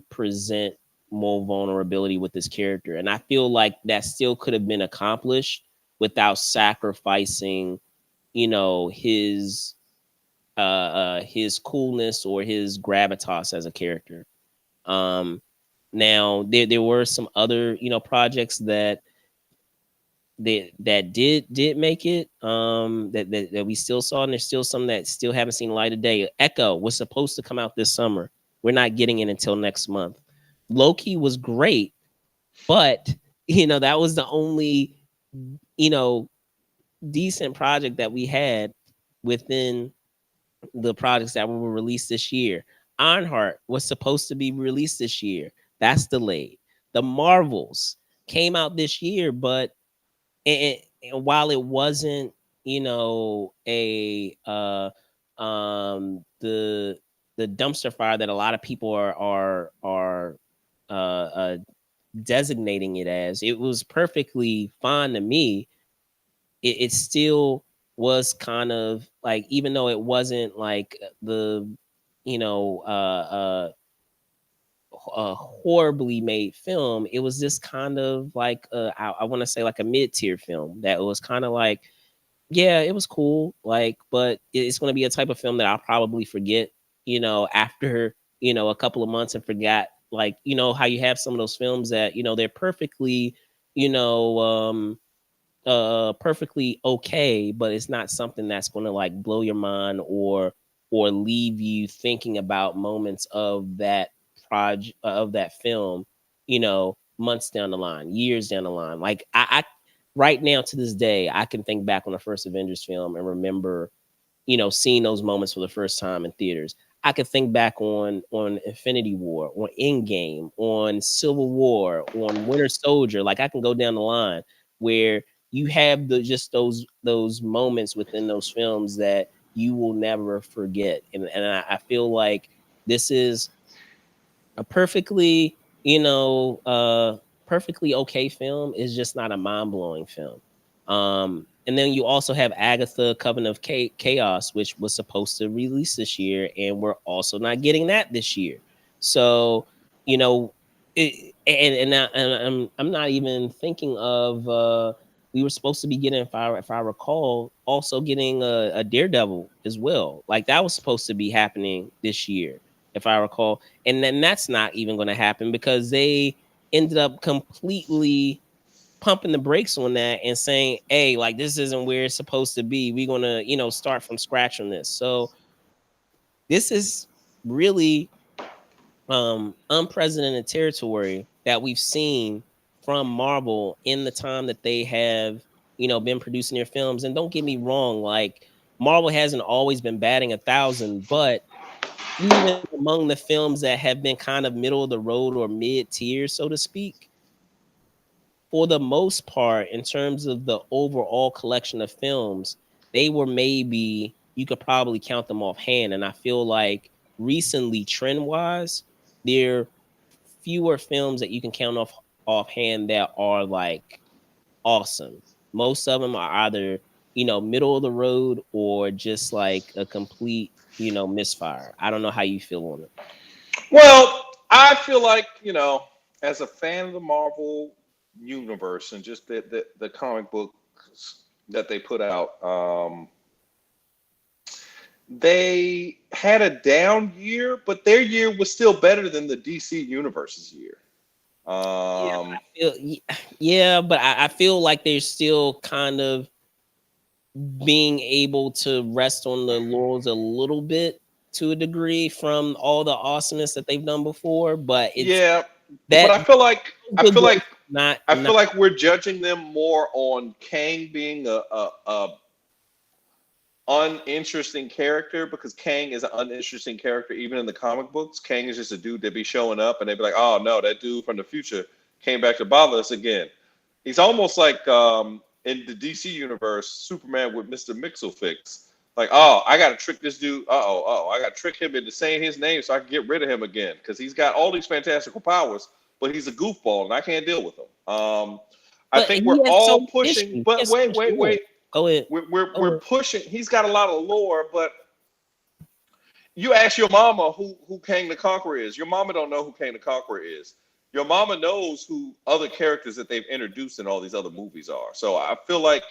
present more vulnerability with this character. And I feel like that still could have been accomplished without sacrificing, his coolness or his gravitas as a character. Um Now there were some other, projects that did make it, that we still saw, and there's still some that still haven't seen light of day. Echo was supposed to come out this summer. We're not getting it until next month. Loki was great, but that was the only, you know decent project that we had within the projects that were released this year. Ironheart was supposed to be released this year. That's delayed. The Marvels came out this year, but and while it wasn't, a the dumpster fire that a lot of people are designating it as, it was perfectly fine to me. It still was kind of like, even though it wasn't like the, you know a horribly made film, it was just kind of like, I want to say, like a mid-tier film that was kind of like, yeah, it was cool, like, but it's going to be a type of film that I'll probably forget, after, a couple of months, and forgot, like, how you have some of those films that, they're perfectly, you know perfectly okay, but it's not something that's going to like blow your mind, or leave you thinking about moments of that project, of that film, months down the line, years down the line. Like I right now, to this day, I can think back on the first Avengers film and remember, seeing those moments for the first time in theaters. I could think back on Infinity War, on Endgame, on Civil War, on Winter Soldier. Like I can go down the line where you have just those moments within those films that you will never forget. And I feel like this is a perfectly, perfectly okay film. Is just not a mind-blowing film. And then you also have Agatha Coven of Chaos, which was supposed to release this year, and we're also not getting that this year. So, you know and I'm not even thinking of, we were supposed to be getting, if I recall, also getting a Daredevil as well. Like that was supposed to be happening this year, if I recall. And then that's not even going to happen because they ended up completely pumping the brakes on that and saying, hey, like this isn't where it's supposed to be. We're going to, start from scratch on this. So this is really unprecedented territory that we've seen from Marvel in the time that they have, been producing their films. And don't get me wrong, like Marvel hasn't always been batting 1,000, but even among the films that have been kind of middle of the road or mid tier, so to speak, for the most part, in terms of the overall collection of films, they were, maybe you could probably count them offhand. And I feel like recently, trend wise, there are fewer films that you can count offhand that are like awesome. Most of them are either, middle of the road, or just like a complete, misfire. I don't know how you feel on it. Well, I feel like, as a fan of the Marvel universe and just the comic books that they put out, they had a down year, but their year was still better than the DC universe's year. Yeah, Um, yeah, but I feel like they're still kind of being able to rest on the laurels a little bit, to a degree, from all the awesomeness that they've done before. But it's yeah, but That I feel like not we're judging them more on Kang being a uninteresting character because Kang is an uninteresting character even in the comic books. Kang is just a dude that be showing up and they be like, oh no, that dude from the future came back to bother us again. He's almost like in the DC universe, Superman with Mr. Mixelfix. Like, oh, I got to trick this dude. I got to trick him into saying his name so I can get rid of him again because he's got all these fantastical powers, but he's a goofball and I can't deal with him. I but think he we're has so all much pushing, history. He but has so wait, much wait, lore. wait. Go ahead. We're Go ahead. pushing. He's got a lot of lore, but you ask your mama who Kang the Conqueror is. Your mama don't know who Kang the Conqueror is. Your mama knows who other characters that they've introduced in all these other movies are. So I feel like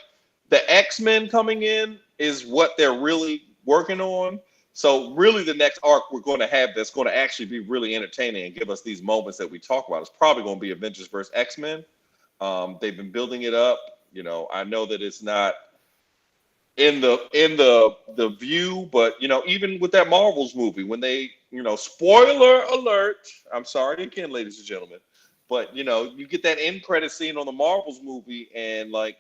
the X-Men coming in is what they're really working on. So really the next arc we're going to have that's going to actually be really entertaining and give us these moments that we talk about is probably going to be Avengers vs. X-Men. They've been building it up. You know, I know that it's not in the view, but you know, even with that Marvels movie, when they, you know, spoiler alert, I'm sorry again, ladies and gentlemen, but you know, you get that end credit scene on the Marvels movie, and like,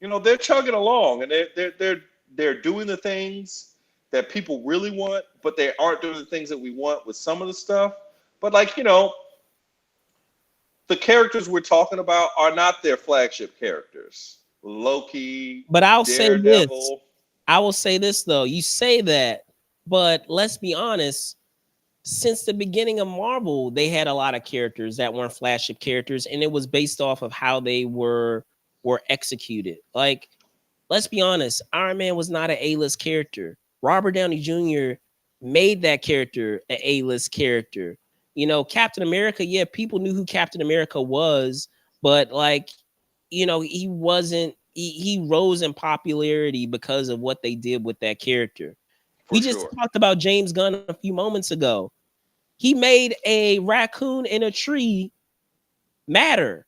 you know, they're chugging along, and they're doing the things that people really want, but they aren't doing the things that we want with some of the stuff. But like, you know, the characters we're talking about are not their flagship characters. Loki, But I'll say this. Daredevil. I will say this though. You say that, but let's be honest. Since the beginning of Marvel, they had a lot of characters that weren't flagship characters, and it was based off of how they were executed. Like, let's be honest, Iron Man was not an A-list character. Robert Downey Jr. made that character an A-list character. You know, Captain America, yeah, people knew who Captain America was, but like, you know, he wasn't he rose in popularity because of what they did with that character. For We just sure. talked about James Gunn a few moments ago. He made a raccoon in a tree matter.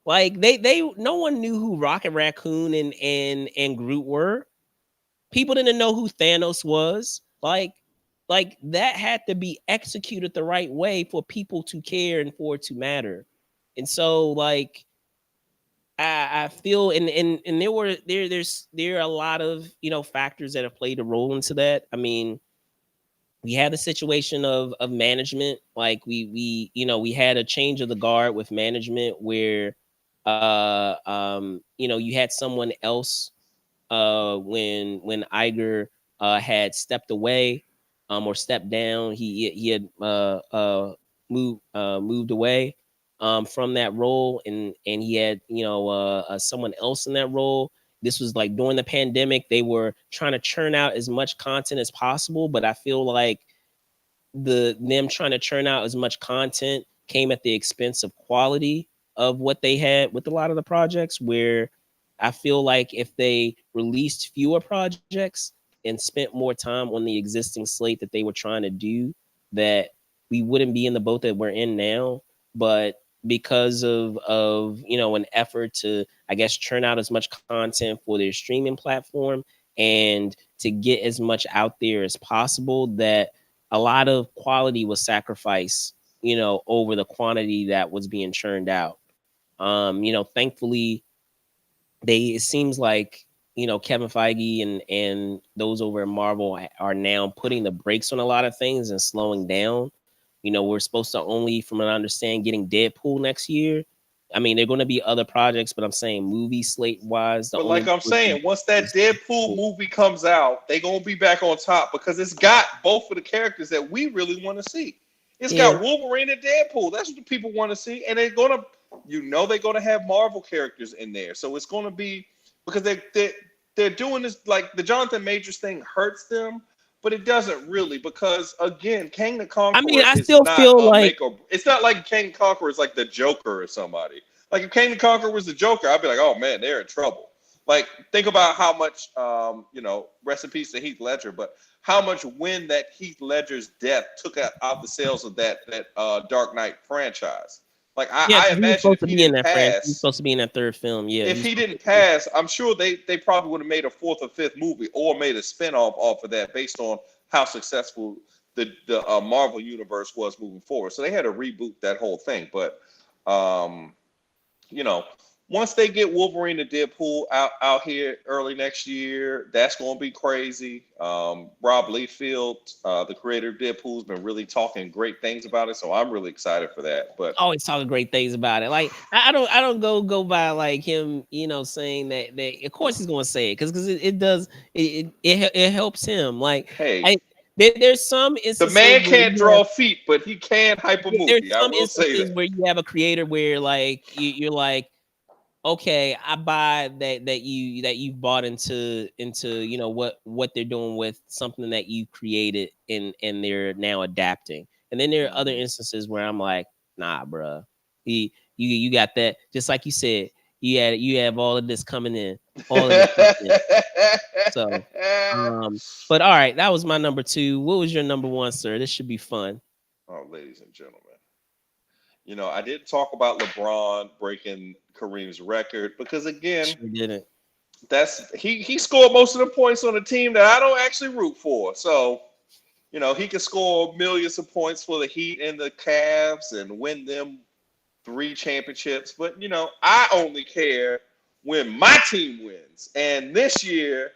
Like they no one knew who Rocket Raccoon and Groot were. People didn't know who Thanos was. Like that had to be executed the right way for people to care and for it to matter. And so like I feel and there are a lot of, you know, factors that have played a role into that. I mean, we had a situation of management. Like we you know, we had a change of the guard with management where you know, you had someone else when Iger had stepped away or stepped down. He had moved away from that role, and he had, you know, someone else in that role. This was like during the pandemic. They were trying to churn out as much content as possible, but I feel like them trying to churn out as much content came at the expense of quality of what they had with a lot of the projects, where I feel like if they released fewer projects and spent more time on the existing slate that they were trying to do, that we wouldn't be in the boat that we're in now. But because of you know, an effort to, I guess, churn out as much content for their streaming platform and to get as much out there as possible, that a lot of quality was sacrificed, you know, over the quantity that was being churned out. You know, thankfully, it seems like, you know, Kevin Feige and those over at Marvel are now putting the brakes on a lot of things and slowing down. You know, we're supposed to only, from what I understand, getting Deadpool next year. I mean, there are going to be other projects, but I'm saying movie slate wise, the But only like I'm saying, once that Deadpool Deadpool. movie comes out, they gonna be back on top because it's got both of the characters that we really want to see. It's Yeah, got Wolverine and Deadpool. That's what the people want to see, and they're gonna, you know, they're gonna have Marvel characters in there. So it's gonna be because they're doing this, like the Jonathan Majors thing hurts them, but it doesn't really because again, Kang the I mean, Conqueror I is still not feel a like, make or. It's not like Kang the Conqueror is like the Joker or somebody. Like if Kang the Conqueror was the Joker, I'd be like, oh man, they're in trouble. Like think about how much, you know, rest in peace to Heath Ledger, but how much when that Heath Ledger's death took out the sales of that Dark Knight franchise. Like yeah, I because he was imagine supposed if to he be in didn't that franchise. He was pass, supposed to be in that third film. Yeah, he if was he supposed didn't to. pass, I'm sure they probably would have made a fourth or fifth movie or made a spinoff off of that based on how successful the Marvel universe was moving forward. So they had to reboot that whole thing. But um, you know, once they get Wolverine and Deadpool out here early next year, that's going to be crazy. Rob Liefeld, the creator of Deadpool, has been really talking great things about it, so I'm really excited for that. But Always talking great things about it. Like I don't go by like him, saying that. Of course he's gonna say it because it does it helps him. Like hey, I there's some the instances man where can't you have draw feet, but he can hype a there's movie. I some will say instances that. where you have a creator where like you're like, okay, I buy that you've bought into what they're doing with something that you created and they're now adapting. And then there are other Mhm. instances where I'm like, nah, bruh. You got that, just like you said, you have all of this coming in, all of this coming in. So but all right, that was my number two. What was your number one, sir? This should be fun. Oh, ladies and gentlemen, I didn't talk about LeBron breaking Kareem's record because again, Sure didn't. that's he scored most of the points on a team that I don't actually root for. So, he can score millions of points for the Heat and the Cavs and win them 3 championships. But, I only care when my team wins. And this year,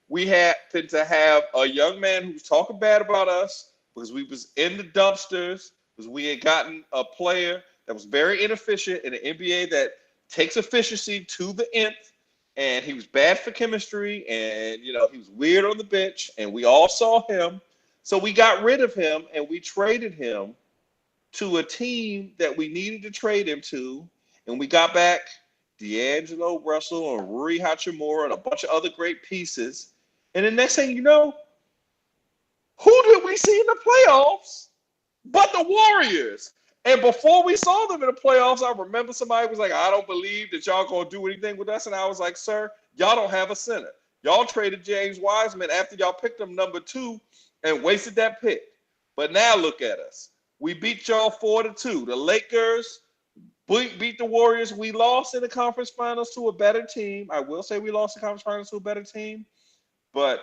we happen to have a young man who's talking bad about us because we was in the dumpsters, because we had gotten a player that was very inefficient in the NBA that takes efficiency to the nth, and he was bad for chemistry, and he was weird on the bench, and we all saw him. So we got rid of him and we traded him to a team that we needed to trade him to, and we got back D'Angelo Russell and Rui Hachimura and a bunch of other great pieces. And the next thing you know, who did we see in the playoffs but the Warriors? And before we saw them in the playoffs, I remember somebody was like, I don't believe that y'all going to do anything with us. And I was like, sir, y'all don't have a center. Y'all traded James Wiseman after y'all picked him number 2 and wasted that pick. But now look at us. We beat y'all 4-2. The Lakers beat the Warriors. We lost in the conference finals to a better team. I will say we lost the conference finals to a better team. But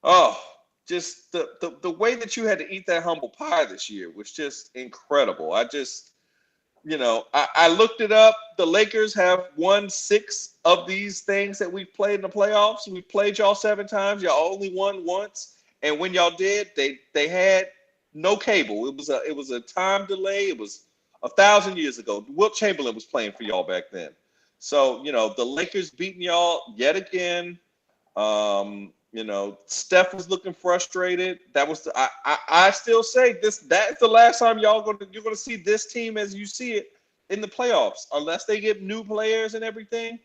oh, just the way that you had to eat that humble pie this year was just incredible. I looked it up. The Lakers have won 6 of these things that we've played in the playoffs. We played y'all 7 times. Y'all only won once. And when y'all did, they had no cable. It was a time delay. It was 1,000 years ago. Wilt Chamberlain was playing for y'all back then. So, the Lakers beating y'all yet again. Steph was looking frustrated. That was I still say that's the last time you're gonna see this team as you see it in the playoffs, unless they get new players and everything.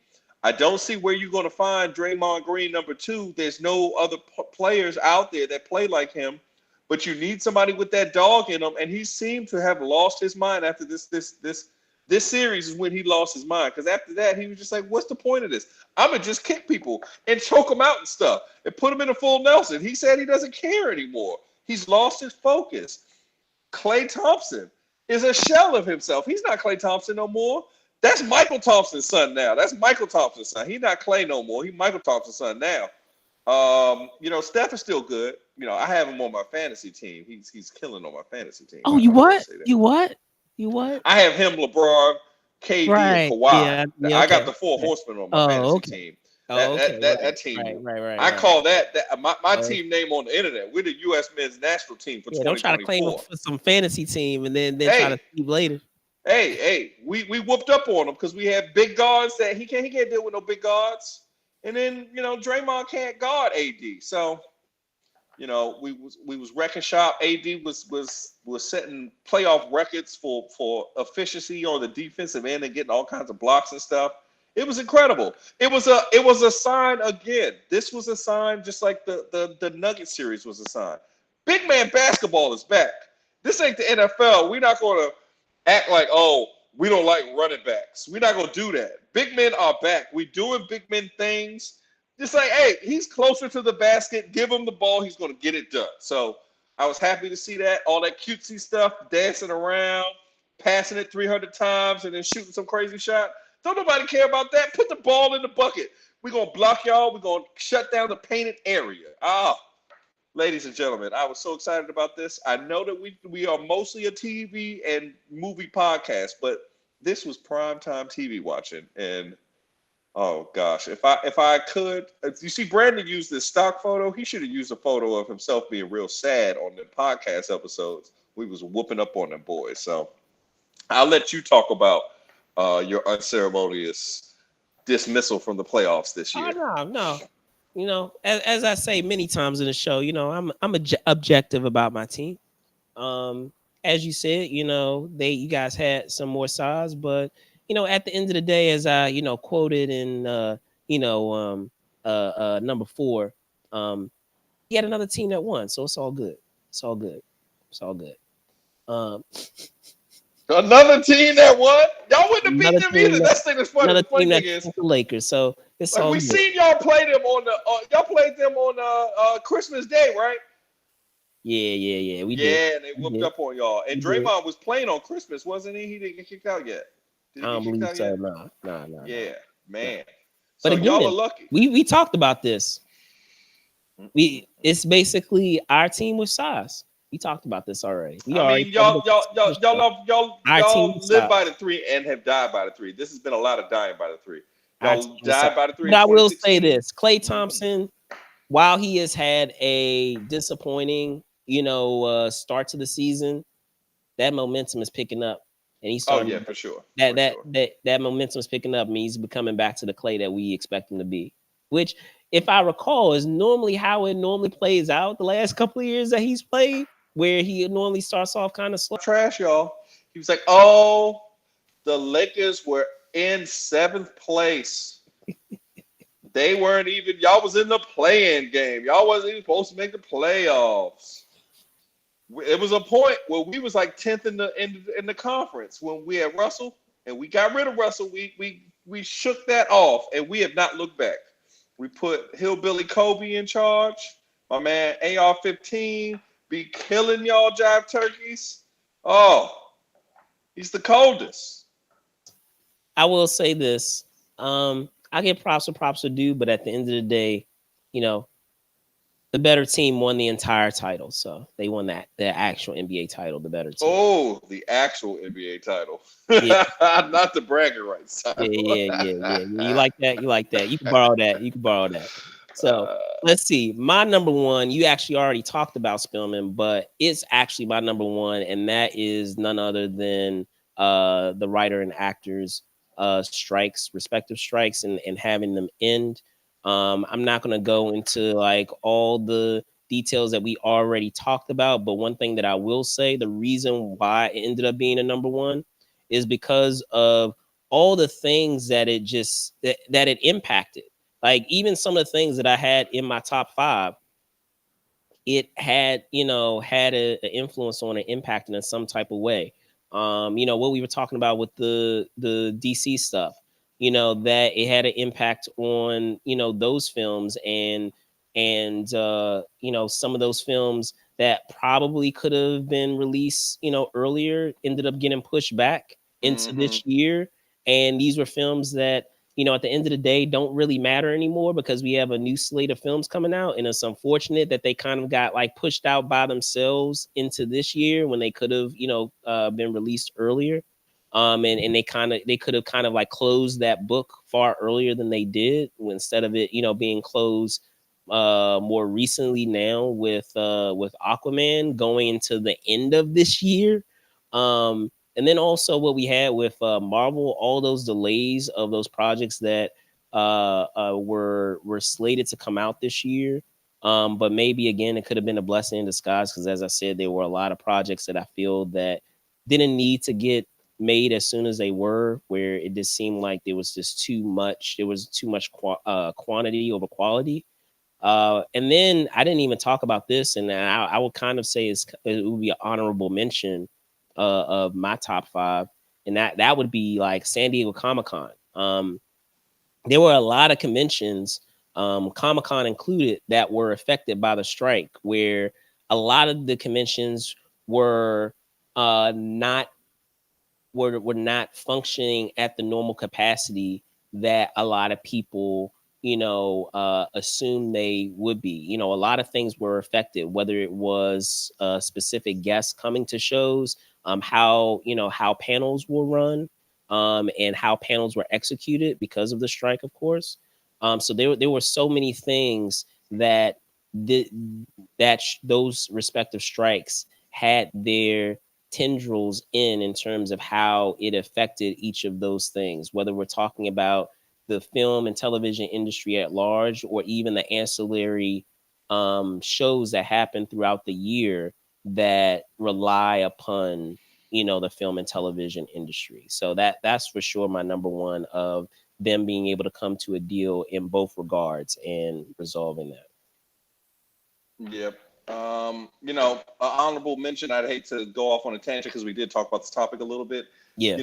I don't see where you're gonna find Draymond Green number 2. There's no other players out there that play like him, but you need somebody with that dog in him, and he seemed to have lost his mind after this series is when he lost his mind. Because after that, he was just like, what's the point of this? I'm going to just kick people and choke them out and stuff and put them in a full Nelson. He said he doesn't care anymore. He's lost his focus. Klay Thompson is a shell of himself. He's not Klay Thompson no more. That's Michael Thompson's son now. That's Michael Thompson's son. He's not Klay no more. He's Michael Thompson's son now. Steph is still good. I have him on my fantasy team. He's killing on my fantasy team. Oh, I you will what? say that. You what? You what? I have him, LeBron, KD, and Right. Kawhi. Yeah. Yeah. I got Okay. the 4 Okay. horsemen on my Oh, fantasy okay. team. Oh, That okay. that that, Right. that team. Right. Right. Right. I Right. call that my Oh, team name on the internet. We're the U.S. men's national team for yeah. Don't try to claim it 2024. for some fantasy team and then try to Hey, sleep later. we whooped up on him because we had big guards that he can't deal with no big guards. And then Draymond can't guard AD. So we was wrecking shop. AD was setting playoff records for efficiency on the defensive end and getting all kinds of blocks and stuff. It was incredible. It was a sign again. This was a sign, just like the Nugget series was a sign. Big man basketball is back. This ain't the NFL. We're not going to act like, oh, we don't like running backs. We're not going to do that. Big men are back. We doing big men things. Just like, hey, he's closer to the basket. Give him the ball. He's going to get it done. So I was happy to see that. All that cutesy stuff, dancing around, passing it 300 times, and then shooting some crazy shot. Don't nobody care about that. Put the ball in the bucket. We're going to block y'all. We're going to shut down the painted area. Ladies and gentlemen, I was so excited about this. I know that we are mostly a TV and movie podcast, but this was primetime TV watching, and oh gosh, if I could, if you see Brandon use this stock photo, he should have used a photo of himself being real sad on the podcast episodes. We was whooping up on them boys. So I'll let you talk about your unceremonious dismissal from the playoffs this Oh year. no. As I say many times in the show, I'm objective about my team. Um, as you said, you guys had some more size, but at the end of the day, as I quoted in you know number 4, he had another team that won, so it's all good. It's all good. It's all good. Um, Another team that won. Y'all wouldn't have beat another them team either. that That's the thing that's funny. another The funny team that thing is, the Lakers, so it's like all we good. seen y'all play them on the y'all played them on Christmas Day, right? Yeah. We did. Yeah, and they We whooped did. up on y'all. And We did. Draymond was playing on Christmas, wasn't he? He didn't get kicked out yet. Did I he get don't kicked believe out so. yet? Nah. Yeah, Nah. man. But So y'all are again, lucky. we talked about this. Mm-mm-mm. It's basically our team with size. We talked about this already. We I already mean, covered y'all, this y'all, on y'all, the y'all, show. love, y'all, Our team y'all with live size. by the three and have died by the three. This has been a lot of dying by the three. Our Y'all team with size. died by the three But in I will say 2016. this: Klay Mm-hmm. Thompson, while he has had a disappointing, start to the season, that momentum is picking up, and he's Oh starting yeah, for sure, that for that sure. that that momentum is picking up, and he's becoming back to the Klay that we expect him to be. Which, if I recall, is normally how it normally plays out the last couple of years that he's played, where he normally starts off kind of slow. Trash, y'all. He was like, "Oh, the Lakers were in seventh place. They weren't even. Y'all was in the play-in game. Y'all wasn't even supposed to make the playoffs. It was a point where we was like 10th in the conference when we had Russell, and we got rid of Russell. We shook that off, and we have not looked back. We put Hillbilly Kobe in charge. My man AR-15 be killing y'all jive turkeys. Oh, he's the coldest. I will say this: I give props are due, but at the end of the day, you know, the better team won the entire title, so they won the actual NBA title. The better team. Oh, the actual NBA title, Yeah, not the bragging rights title. yeah. You like that? You like that? You can borrow that. You can borrow that. So uh, let's see. My number one, you actually already talked about Spillman, but it's actually my number one, and that is none other than the writer and actors strikes, respective strikes, and having them end. I'm not gonna go into like all the details that we already talked about, but one thing that I will say, the reason why it ended up being a number one is because of all the things that that it impacted. Like even some of the things that I had in my top 5, it had had an influence on it, impacting in some type of way. What we were talking about with the DC stuff, that it had an impact on those films, and some of those films that probably could have been released earlier ended up getting pushed back into mm-hmm. this year. And these were films that at the end of the day don't really matter anymore because we have a new slate of films coming out, and it's unfortunate that they kind of got like pushed out by themselves into this year when they could have been released earlier. And they could have kind of like closed that book far earlier than they did, instead of it being closed more recently now with Aquaman going into the end of this year. And then also what we had with Marvel, all those delays of those projects that were slated to come out this year. But maybe again, it could have been a blessing in disguise because, as I said, there were a lot of projects that I feel that didn't need to get made as soon as they were, where it just seemed like there was just too much. There was too much quantity over quality. And then I didn't even talk about this, and I would kind of say it would be an honorable mention of my top 5, and that would be like San Diego Comic-Con. There were a lot of conventions, Comic-Con included, that were affected by the strike, where a lot of the conventions were not were not functioning at the normal capacity that a lot of people assumed they would be. A lot of things were affected, whether it was specific guests coming to shows, how panels were run, and how panels were executed because of the strike, of course. So there were so many things that the, those respective strikes had their tendrils in terms of how it affected each of those things, whether we're talking about the film and television industry at large, or even the ancillary shows that happen throughout the year that rely upon the film and television industry. So that's for sure my number one of them being able to come to a deal in both regards and resolving that. Yep. Honorable mention. I'd hate to go off on a tangent because we did talk about this topic a little bit. Yeah.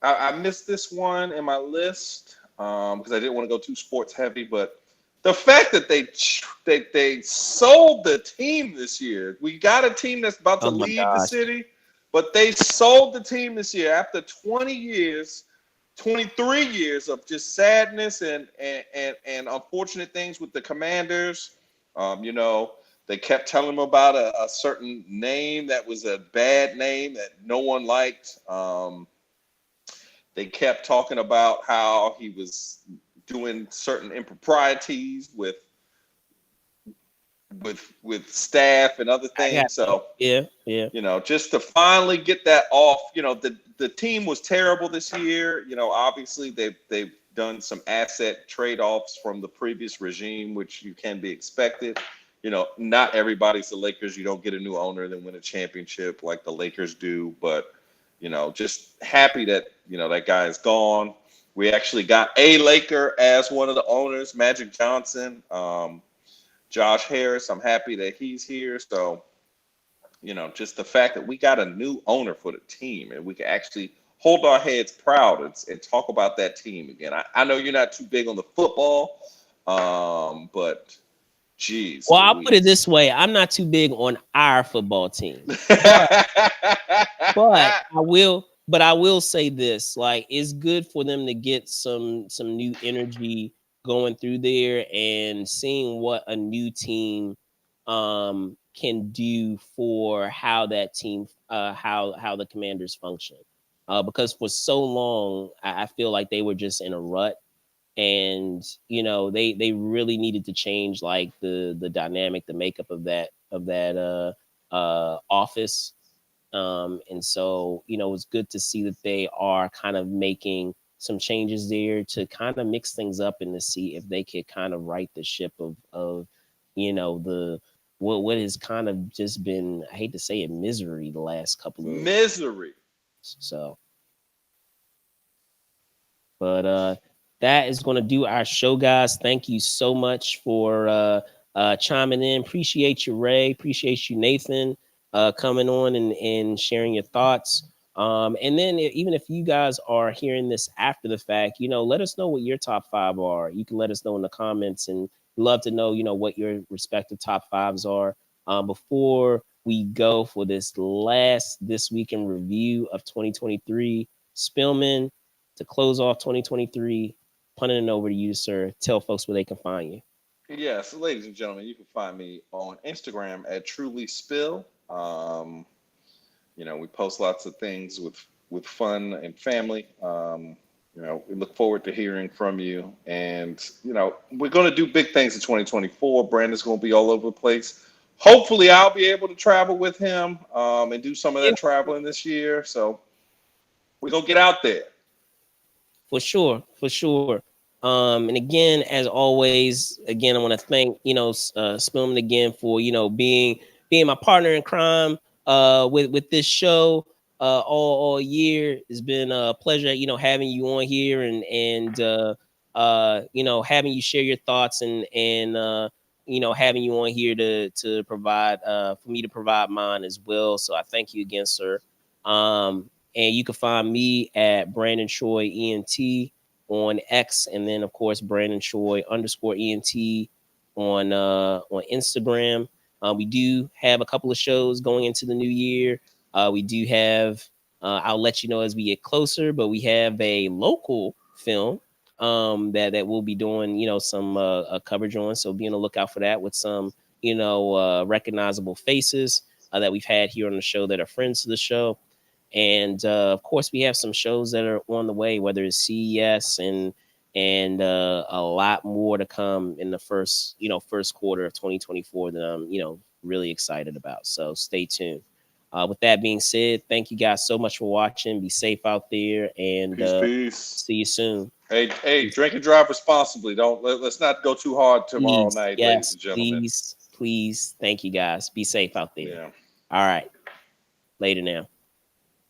I missed this one in my list because I didn't want to go too sports heavy, but the fact that they sold the team this year. We got a team that's about to Oh my leave the gosh. city, but they sold the team this year after 20 years. 23 years of just sadness and unfortunate things with the Commanders. They kept telling him about a certain name that was a bad name that no one liked. They kept talking about how he was doing certain improprieties with staff and other I got things. So you. Yeah. just to finally get that off. The team was terrible this year. Obviously they've done some asset trade-offs from the previous regime, which you can be expected. Not everybody's the Lakers. You don't get a new owner and then win a championship like the Lakers do. But, just happy that, that guy is gone. We actually got a Laker as one of the owners, Magic Johnson, Josh Harris. I'm happy that he's here. So, just the fact that we got a new owner for the team and we can actually hold our heads proud and talk about that team again. I know you're not too big on the football, but geez, Well, I'll put it Louise. this way: I'm not too big on our football team, but I will say this: like, it's good for them to get some new energy going through there and seeing what a new team can do for how that team how the Commanders function. Because for so long, I feel like they were just in a rut, and they really needed to change like the dynamic, the makeup of that office. And so it's good to see that they are kind of making some changes there to kind of mix things up and to see if they could kind of right the ship of the what has kind of just been, I hate to say it, misery the last couple of Misery. so. But that is going to do our show, guys. Thank you so much for chiming in. Appreciate you, Ray. Appreciate you, Nathan, coming on and sharing your thoughts. And then even if you guys are hearing this after the fact, let us know what your top five are. You can let us know in the comments, and love to know, what your respective top fives are. Before we go for this week in review of 2023, Spillman, to close off 2023, punting it over to you, sir. Tell folks where they can find you. Yes, ladies and gentlemen, you can find me on Instagram at Truly Spill. We post lots of things with fun and family. We look forward to hearing from you. And, we're going to do big things in 2024. Brandon's going to be all over the place. Hopefully, I'll be able to travel with him and do some of Yeah, that traveling this year. So we're going to get out there. for sure, for sure. And again, as always, again, I want to thank Spillman again for being my partner in crime with this show all year. It's been a pleasure, having you on here and having you share your thoughts and having you on here to provide for me to provide mine as well. So I thank you again, sir. And you can find me at Brandon Troy ENT on X, and then of course Brandon Troy _ENT on Instagram. We do have a couple of shows going into the new year. We do have I'll let you know as we get closer, but we have a local film that we'll be doing, some coverage on. So be on the lookout for that with some, recognizable faces that we've had here on the show that are friends to the show. And of course, we have some shows that are on the way, whether it's CES and a lot more to come in the first quarter of 2024 that I'm really excited about. So stay tuned. With that being said, thank you guys so much for watching. Be safe out there, and Peace, peace. see you soon. Hey, drink and drive responsibly. Let's not go too hard tomorrow Please, night, ladies yes, and gentlemen. please, please. Thank you guys. Be safe out there. Yeah. All right. Later now.